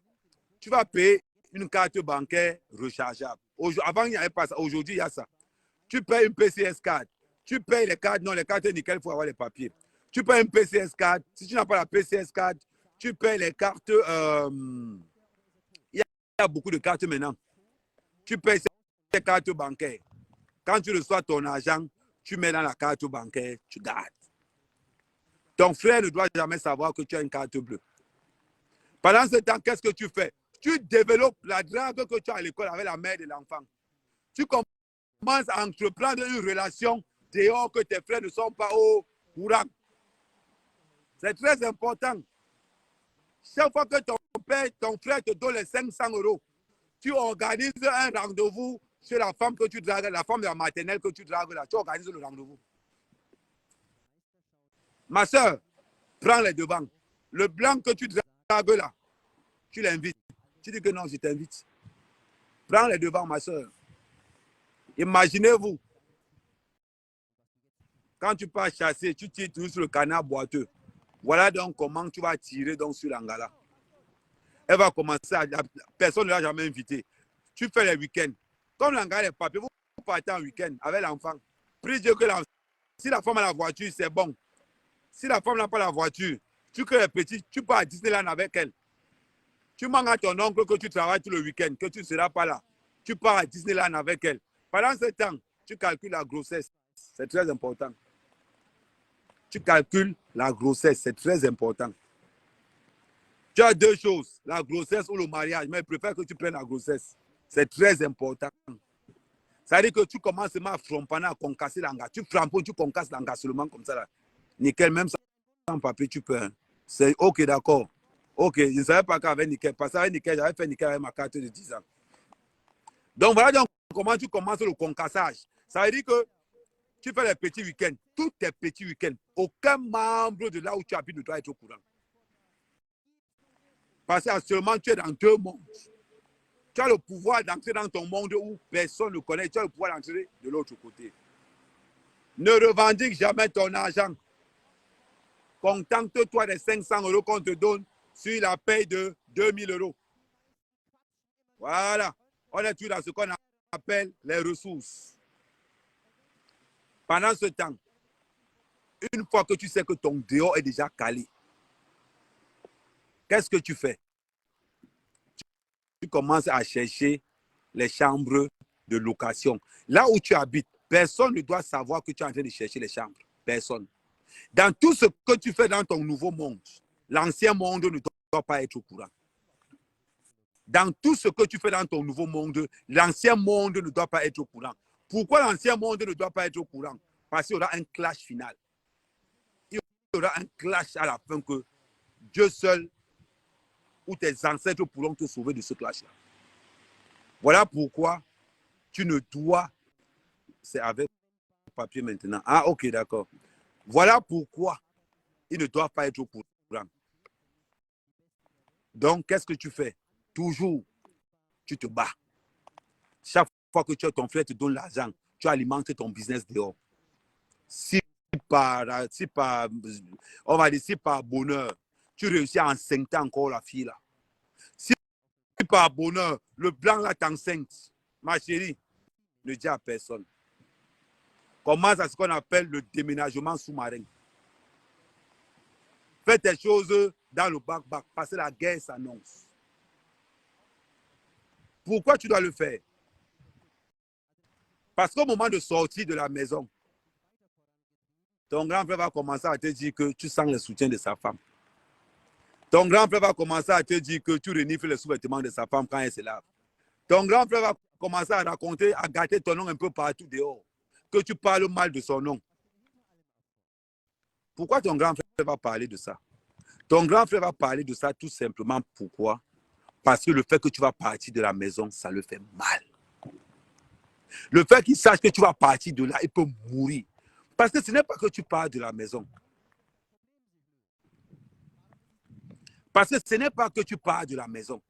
tu vas payer une carte bancaire rechargeable. Avant, il n'y avait pas ça. Aujourd'hui, il y a ça. Tu payes une PCS card. Tu payes les cartes. Non, les cartes nickel, il faut avoir les papiers. Tu payes une PCS card. Si tu n'as pas la PCS card, tu payes les cartes. Il y a beaucoup de cartes maintenant. Tu payes ces cartes bancaires. Quand tu reçois ton argent, tu mets dans la carte bancaire, tu gardes. Ton frère ne doit jamais savoir que tu as une carte bleue. Pendant ce temps, qu'est-ce que tu fais? Tu développes la drague que tu as à l'école avec la mère de l'enfant. Tu commences à entreprendre une relation dehors que tes frères ne sont pas au courant. C'est très important. Chaque fois que ton frère te donne les 500 €, tu organises un rendez-vous chez la femme que tu dragues, la femme de la maternelle que tu dragues là. Tu organises le rendez-vous. Ma soeur, prends les devants. Le blanc que tu dragues là, tu l'invites. Tu dis que non, je t'invite. Prends les devants, ma soeur. Imaginez-vous, quand tu pars chasser, tu tires toujours sur le canard boiteux. Voilà donc comment tu vas tirer donc sur l'angala. Elle va commencer à... Personne ne l'a jamais invité. Tu fais les week-ends. Comme l'angala est papier, vous partez en week-end avec l'enfant. Prie Dieu que si la femme a la voiture, c'est bon. Si la femme n'a pas la voiture, tu crées les petits, tu pars à Disneyland avec elle. Tu manques à ton oncle que tu travailles tout le week-end, que tu ne seras pas là. Tu pars à Disneyland avec elle. Pendant ce temps, tu calcules la grossesse. C'est très important. Tu calcules la grossesse, c'est très important. Tu as 2 choses, la grossesse ou le mariage, mais je préfère que tu prennes la grossesse. C'est très important. Ça veut dire que tu commences à frompanner, à concasser l'anga. Tu framponnes, tu concasses l'anga seulement comme ça. Là. Nickel, même sans papier, tu peux. Hein. C'est OK, d'accord. OK, je ne savais pas qu'avec nickel. Parce qu'avec nickel, j'avais fait nickel avec ma carte de 10 ans. Donc voilà donc comment tu commences le concassage. Ça veut dire que tu fais les petits week-ends, tous tes petits week-ends. Aucun membre de là où tu habites ne doit être au courant. Parce qu'actuellement, tu es dans 2 mondes. Tu as le pouvoir d'entrer dans ton monde où personne ne connaît. Tu as le pouvoir d'entrer de l'autre côté. Ne revendique jamais ton argent. Contente-toi des 500 € qu'on te donne sur la paye de 2000 €. Voilà. On est tout dans ce qu'on appelle les ressources. Pendant ce temps, une fois que tu sais que ton dehors est déjà calé, qu'est-ce que tu fais? Tu commences à chercher les chambres de location. Là où tu habites, personne ne doit savoir que tu es en train de chercher les chambres. Personne. Dans tout ce que tu fais dans ton nouveau monde, l'ancien monde ne doit pas être au courant. Dans tout ce que tu fais dans ton nouveau monde, l'ancien monde ne doit pas être au courant. Pourquoi l'ancien monde ne doit pas être au courant? Parce qu'il y aura un clash final. Il y aura un clash à la fin que Dieu seul ou tes ancêtres pourront te sauver de ce clash-là. Voilà pourquoi tu ne dois... C'est avec le papier maintenant. Ah, OK, d'accord. Voilà pourquoi ils ne doivent pas être au courant. Donc, qu'est-ce que tu fais? Toujours, tu te bats. Chaque fois que ton frère te donne l'argent, tu alimentes ton business dehors. Si par bonheur, tu réussis à enceinte encore la fille là. Si par bonheur, le blanc là t'enceinte. Ma chérie, ne dis à personne. Commence à ce qu'on appelle le déménagement sous-marin. Fais tes choses dans le bac-bac parce que la guerre s'annonce. Pourquoi tu dois le faire? Parce qu'au moment de sortir de la maison, ton grand frère va commencer à te dire que tu sens le soutien de sa femme. Ton grand frère va commencer à te dire que tu renifles les sous-vêtements de sa femme quand elle se lave. Ton grand frère va commencer à raconter, à gâter ton nom un peu partout dehors. Que tu parles mal de son nom. Pourquoi ton grand frère va parler de ça? Ton grand frère va parler de ça tout simplement. Pourquoi? Parce que le fait que tu vas partir de la maison, ça le fait mal. Le fait qu'il sache que tu vas partir de là, il peut mourir. Parce que ce n'est pas que tu pars de la maison. Parce que ce n'est pas que tu pars de la maison.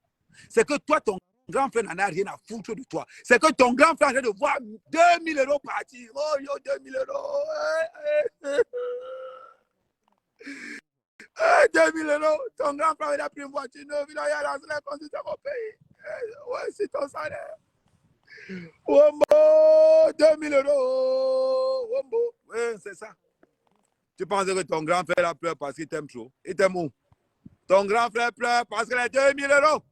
C'est que toi, ton grand frère n'en a rien à foutre de toi. C'est que ton grand frère a de voir 2000 € partir. Oh, yo, 2000 €. 2000 €. Ton grand frère il a pris une voiture neuve. Il a eu à la conduire au pays. Ouais, c'est ton salaire. Wombo, 2000 €. Wombo. Ouais, c'est ça. Tu penses que ton grand frère a pleuré parce qu'il t'aime trop? Il t'aime où? Ton grand frère pleure parce que les 2000 €.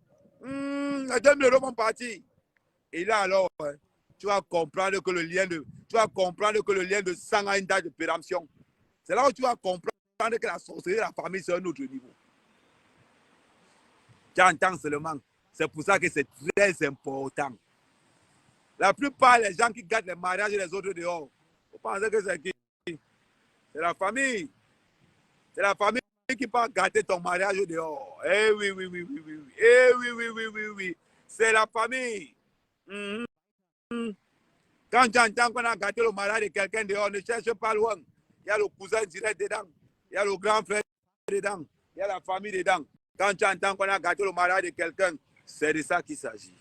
Les 2000 € vont partir. Et là, alors, tu vas comprendre que le lien de sang a une date de péremption. C'est là où tu vas comprendre que la sorcellerie de la famille, c'est un autre niveau. Tu entends seulement. C'est pour ça que c'est très important. La plupart des gens qui gâtent les mariages des autres dehors, vous pensez que c'est qui? C'est la famille. C'est la famille qui va gâter ton mariage dehors. Eh oui, oui, oui, oui, oui. Eh oui, oui, oui, oui, oui. C'est la famille. Quand tu entends qu'on a gâté le mariage de quelqu'un dehors, ne cherche pas loin. Il y a le cousin direct dedans. Il y a le grand frère dedans. Il y a la famille dedans. Quand tu entends qu'on a gâté le mariage de quelqu'un, c'est de ça qu'il s'agit.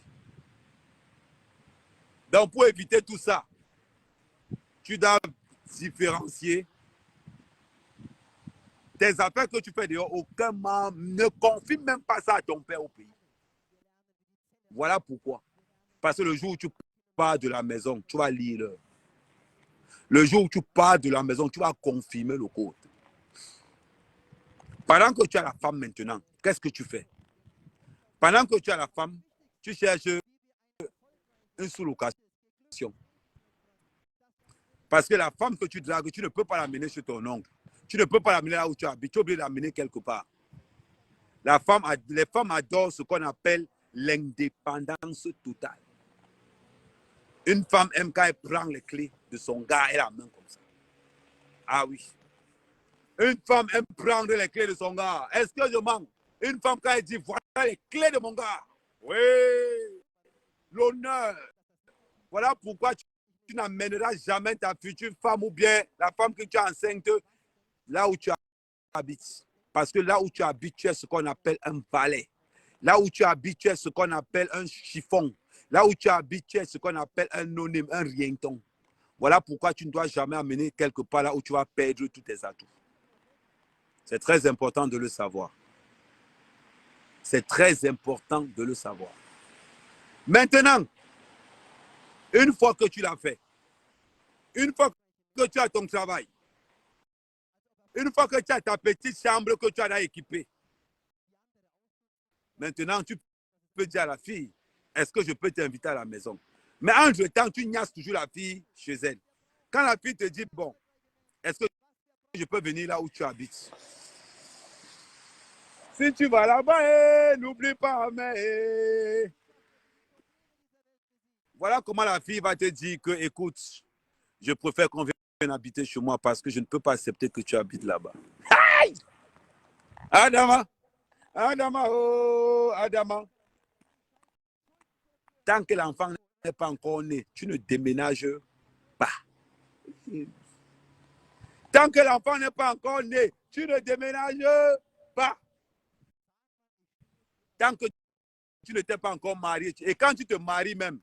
Donc, pour éviter tout ça, tu dois différencier tes affaires que tu fais dehors. Aucun membre ne confie même pas ça à ton père au pays. Voilà pourquoi. Parce que le jour où tu pars de la maison, tu vas lire l'heure. Le jour où tu pars de la maison, tu vas confirmer le code. Pendant que tu as la femme maintenant, qu'est-ce que tu fais? Pendant que tu as la femme, tu cherches une sous-location. Parce que la femme que tu dragues, tu ne peux pas l'amener chez ton oncle. Tu ne peux pas l'amener là où tu habites. Tu es obligé de l'amener quelque part. Les femmes adorent ce qu'on appelle l'indépendance totale. Une femme aime quand elle prend les clés de son gars et la main comme ça. Ah oui. Une femme aime prendre les clés de son gars. Est-ce que je manque? Une femme quand elle dit voilà les clés de mon gars. Oui. L'honneur. Voilà pourquoi tu n'amèneras jamais ta future femme ou bien la femme que tu as enceinte là où tu habites. Parce que là où tu habites, tu es ce qu'on appelle un valet. Là où tu habites, tu es ce qu'on appelle un chiffon. Là où tu habites, tu es ce qu'on appelle un anonyme, un rienton. Voilà pourquoi tu ne dois jamais amener quelque part là où tu vas perdre tous tes atouts. C'est très important de le savoir. C'est très important de le savoir. Maintenant, une fois que tu l'as fait, une fois que tu as ton travail, une fois que tu as ta petite chambre que tu as équipée, maintenant tu peux dire à la fille, est-ce que je peux t'inviter à la maison? Mais entre-temps, tu niasses toujours la fille chez elle. Quand la fille te dit, bon, est-ce que je peux venir là où tu habites? Si tu vas là-bas, n'oublie pas, mais... Voilà comment la fille va te dire que, écoute, je préfère qu'on vienne habiter chez moi parce que je ne peux pas accepter que tu habites là-bas. Aïe! Adama! Adama, oh, Adama. Tant que l'enfant n'est pas encore né, tu ne déménages pas. Tant que l'enfant n'est pas encore né, tu ne déménages pas. Tant que tu ne t'es pas encore marié. Et quand tu te maries même,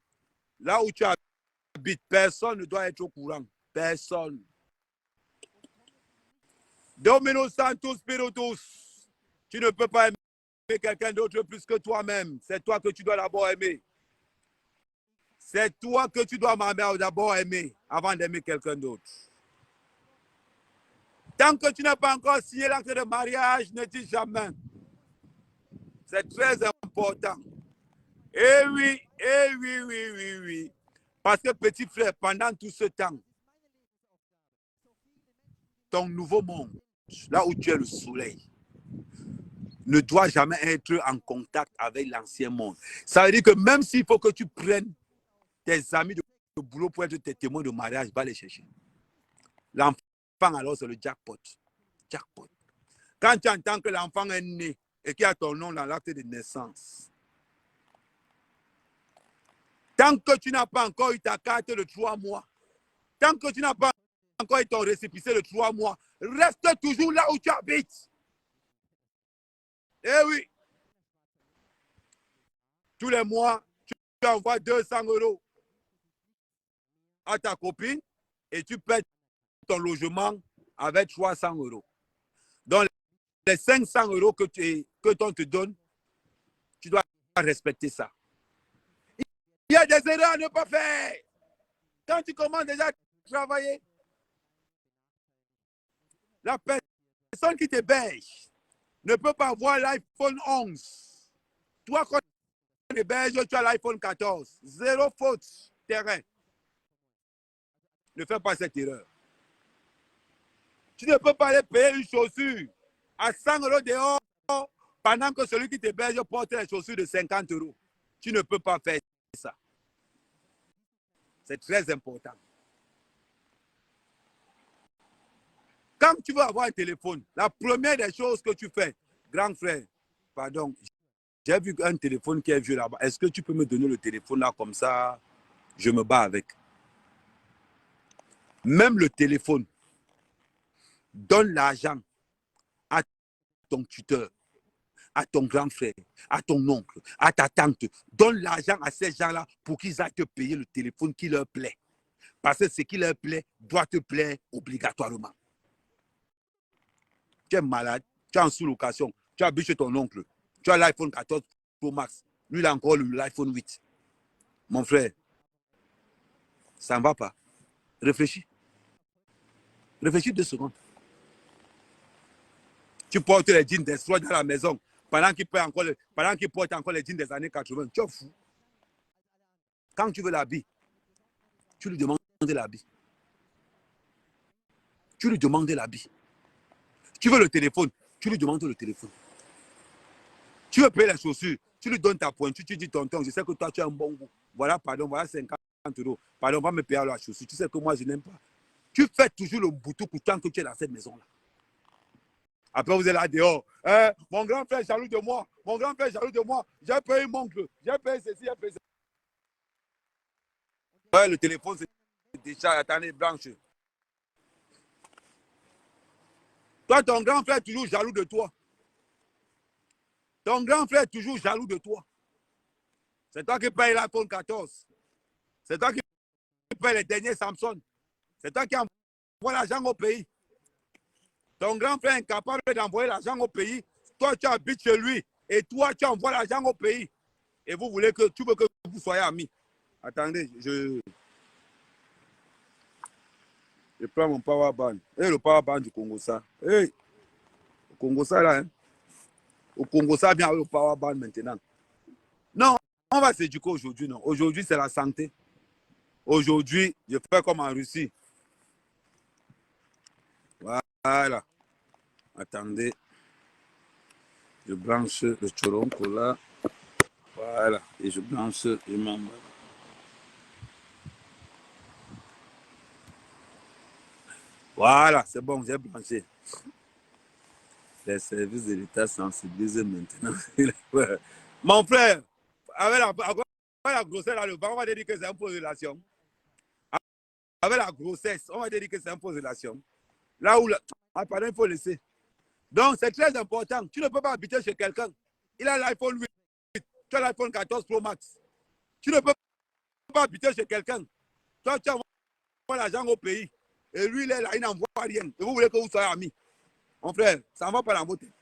là où tu habites, personne ne doit être au courant. Personne. Dominus Sanctus Spiritus. Tu ne peux pas quelqu'un d'autre plus que toi-même. C'est toi que tu dois d'abord aimer. C'est toi que tu dois d'abord aimer avant d'aimer quelqu'un d'autre. Tant que tu n'as pas encore signé l'acte de mariage, ne dis jamais. C'est très important. Eh oui, oui. Parce que petit frère, pendant tout ce temps, ton nouveau monde, là où tu es le soleil, ne doit jamais être en contact avec l'ancien monde. Ça veut dire que même s'il faut que tu prennes tes amis de boulot pour être tes témoins de mariage, va les chercher. L'enfant, alors, c'est le jackpot. Jackpot. Quand tu entends que l'enfant est né et qu'il y a ton nom dans l'acte de naissance, tant que tu n'as pas encore eu ta carte de 3 mois, tant que tu n'as pas encore eu ton récépissé de 3 mois, reste toujours là où tu habites. Eh oui. Tous les mois, tu envoies 200 € à ta copine et tu paies ton logement avec 300 €. Donc, les 500 € que ton te donne, tu dois respecter ça. Il y a des erreurs à ne pas faire. Quand tu commences déjà à travailler, la personne qui t'héberge ne peut pas avoir l'iPhone 11. Toi, quand tu héberges, tu as l'iPhone 14. Zéro faute, terrain. Ne fais pas cette erreur. Tu ne peux pas aller payer une chaussure à 100 € dehors pendant que celui qui t'héberge porte les chaussures de 50 €. Tu ne peux pas faire ça. C'est très important. Quand tu veux avoir un téléphone, la première des choses que tu fais, grand frère, pardon, j'ai vu un téléphone qui est vieux là-bas. Est-ce que tu peux me donner le téléphone là comme ça, je me bats avec? Même le téléphone, donne l'argent à ton tuteur, à ton grand frère, à ton oncle, à ta tante. Donne l'argent à ces gens-là pour qu'ils aillent te payer le téléphone qui leur plaît. Parce que ce qui leur plaît doit te plaire obligatoirement. Tu es malade, tu es en sous-location, tu habites chez ton oncle, tu as l'iPhone 14 Pro Max, lui il a encore l'iPhone 8. Mon frère, ça ne va pas. Réfléchis. Réfléchis 2 secondes. Tu portes les jeans des soirs dans la maison pendant qu'il porte encore les jeans des années 80. Tu es fou. Quand tu veux l'habit, tu lui demandes l'habit. Tu lui demandes l'habit. Tu veux le téléphone, tu lui demandes le téléphone. Tu veux payer les chaussures, tu lui donnes ta pointure, tu dis tonton, je sais que toi tu as un bon goût. Voilà, pardon, voilà 50 €. Pardon, va me payer la chaussure. Tu sais que moi je n'aime pas. Tu fais toujours le boutou tant que tu es dans cette maison-là. Après, vous êtes là dehors. Mon grand frère est jaloux de moi. Mon grand frère est jaloux de moi. J'ai payé mon oncle. J'ai payé ceci, j'ai payé ça. Ouais, le téléphone, c'est déjà, attendez, branche. Toi, ton grand frère est toujours jaloux de toi. Ton grand frère est toujours jaloux de toi. C'est toi qui payes l'iPhone 14. C'est toi qui payes les derniers Samsung. C'est toi qui envoie l'argent au pays. Ton grand frère est incapable d'envoyer l'argent au pays. Toi, tu habites chez lui. Et toi, tu envoies l'argent au pays. Et vous voulez que tu veux que vous soyez amis. Attendez, je prends mon power band. Et le power band du Congo ça. Hey, le Congo ça là. Hein? Au Congo ça vient avec le power band maintenant. Non, on va s'éduquer aujourd'hui. Non, aujourd'hui c'est la santé. Aujourd'hui, je fais comme en Russie. Voilà. Attendez. Je branche le choronco là. Voilà. Et je branche, je m'en. Voilà, c'est bon, j'ai branché. Les services de l'État sensibilisent maintenant. Mon frère, avec la grossesse, là, on va dire que c'est un peu de relation. Avec la grossesse, on va dire que c'est un peu de relation. Là où, ah, pardon, il faut laisser. Donc, c'est très important. Tu ne peux pas habiter chez quelqu'un. Il a l'iPhone 8, tu as l'iPhone 14 Pro Max. Tu ne peux pas habiter chez quelqu'un. Toi, tu envoies l'argent au pays. Et lui, il est là, il n'envoie rien. Et vous voulez que vous soyez amis. Mon frère, ça ne va pas dans votre tête.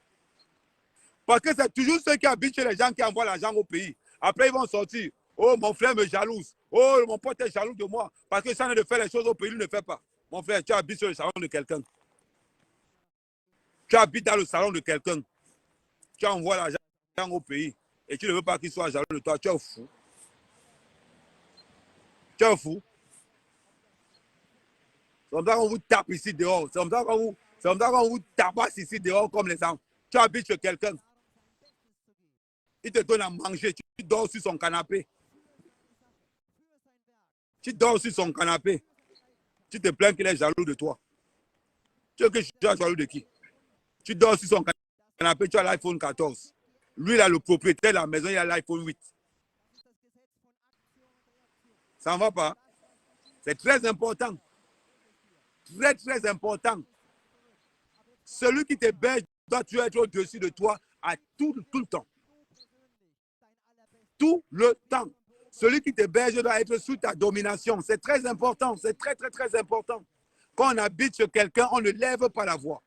Parce que c'est toujours ceux qui habitent chez les gens qui envoient l'argent au pays. Après, ils vont sortir. Oh, mon frère me jalouse. Oh, mon pote est jaloux de moi. Parce que ça ne fait les choses au pays, il ne fait pas. Mon frère, tu habites sur le salon de quelqu'un. Tu habites dans le salon de quelqu'un. Tu envoies l'argent au pays. Et tu ne veux pas qu'il soit jaloux de toi. Tu es fou. Tu es fou. C'est comme ça qu'on vous tape ici dehors. C'est comme ça qu'on vous tabasse ici dehors comme les gens. Tu habites chez quelqu'un. Il te donne à manger. Tu dors sur son canapé. Tu dors sur son canapé. Tu te plains qu'il est jaloux de toi. Tu veux que je sois jaloux de qui? Tu dors sur son canapé, tu as l'iPhone 14. Lui, il a le propriétaire de la maison, il a l'iPhone 8. Ça ne va pas. C'est très important. Très, très important. Celui qui t'héberge doit être au-dessus de toi à tout le temps. Tout le temps. Celui qui t'héberge doit être sous ta domination. C'est très important. C'est très, très, très important. Quand on habite chez quelqu'un, on ne lève pas la voix.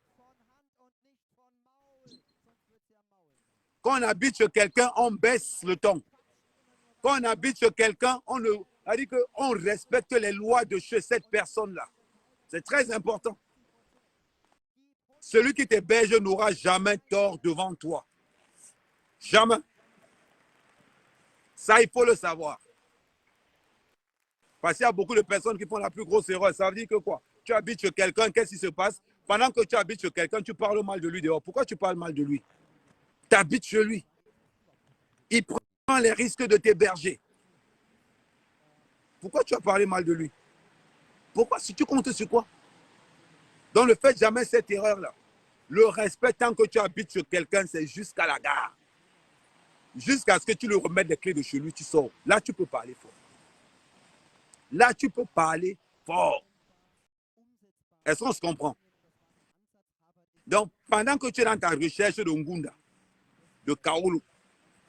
Quand on habite chez quelqu'un, on baisse le ton. Quand on habite chez quelqu'un, on respecte les lois de chez cette personne-là. C'est très important. Celui qui t'héberge n'aura jamais tort devant toi. Jamais. Ça, il faut le savoir. Parce qu'il y a beaucoup de personnes qui font la plus grosse erreur. Ça veut dire que quoi? Tu habites chez quelqu'un, qu'est-ce qui se passe? Pendant que tu habites chez quelqu'un, tu parles mal de lui dehors. Pourquoi tu parles mal de lui? Tu habites chez lui. Il prend les risques de t'héberger. Pourquoi tu as parlé mal de lui? Pourquoi? Si tu comptes sur quoi? Donc ne faites jamais cette erreur-là. Le respect, tant que tu habites chez quelqu'un, c'est jusqu'à la gare. Jusqu'à ce que tu lui remettes les clés de chez lui, tu sors. Là, tu peux parler fort. Là, tu peux parler fort. Est-ce qu'on se comprend? Donc, pendant que tu es dans ta recherche de Ngunda, de Kaolo,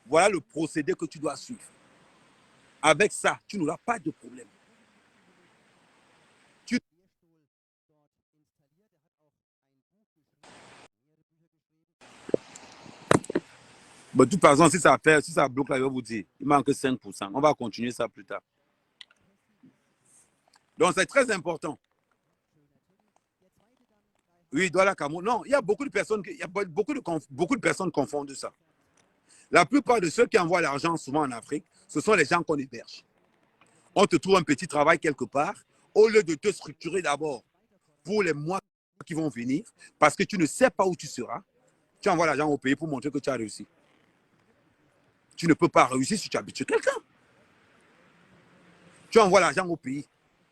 voilà le procédé que tu dois suivre. Avec ça, tu n'auras pas de problème. Bon, de toute façon, si ça bloque là, je vais vous dire, il manque 5%. On va continuer ça plus tard. Donc, c'est très important. Oui, Douala Cameroun. Non, il y a beaucoup de personnes qui confondent ça. La plupart de ceux qui envoient l'argent souvent en Afrique, ce sont les gens qu'on héberge. On te trouve un petit travail quelque part, au lieu de te structurer d'abord pour les mois qui vont venir, parce que tu ne sais pas où tu seras, tu envoies l'argent au pays pour montrer que tu as réussi. Tu ne peux pas réussir si tu habites chez quelqu'un. Tu envoies l'argent au pays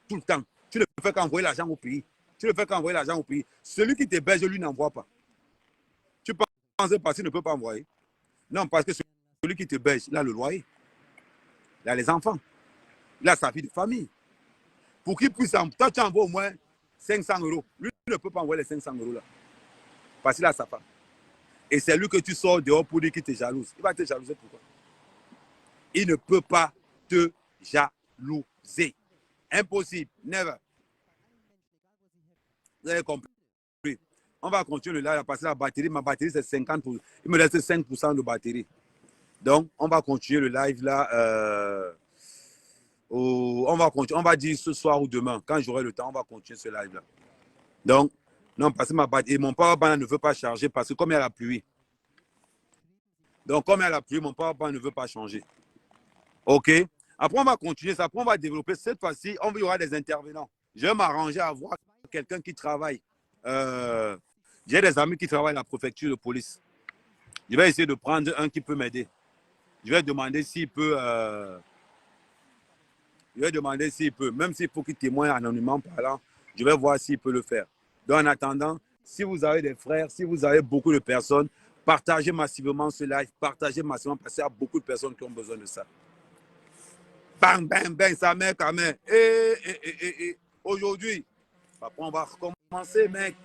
tout le temps. Tu ne fais qu'envoyer l'argent au pays. Tu ne fais qu'envoyer l'argent au pays. Celui qui t'héberge, lui, n'envoie pas. Tu penses parce qu'il ne peut pas envoyer? Non, parce que celui qui t'héberge, il a le loyer. Il a les enfants. Il a sa vie de famille. Pour qu'il puisse, toi, tu envoies au moins 500 €. Lui, il ne peut pas envoyer les 500 € là. Parce qu'il a sa femme. Et c'est lui que tu sors dehors pour dire qu'il te jalouse. Il va te jalouser pourquoi? Il ne peut pas te jalouser. Impossible. Never. Vous avez compris? On va continuer là, parce que la batterie, ma batterie c'est 50%. Il me reste 5% de batterie. Donc, on va continuer le live là. On va dire ce soir ou demain. Quand j'aurai le temps, on va continuer ce live là. Donc, non, parce que ma batterie, mon powerbank ne veut pas charger parce que comme il y a la pluie. Donc, comme il y a la pluie, mon powerbank ne veut pas changer. OK? Après, on va continuer ça. Après, on va développer. Cette fois-ci, il y aura des intervenants. Je vais m'arranger à voir quelqu'un qui travaille. J'ai des amis qui travaillent à la préfecture de police. Je vais essayer de prendre un qui peut m'aider. Je vais demander s'il peut. Même s'il faut qu'il témoigne anonymement parlant, je vais voir s'il peut le faire. Donc, en attendant, si vous avez des frères, si vous avez beaucoup de personnes, partagez massivement ce live, partagez massivement parce qu'il y a beaucoup de personnes qui ont besoin de ça. Bang, bang, bang, ça met quand même. Aujourd'hui, on va recommencer, mec.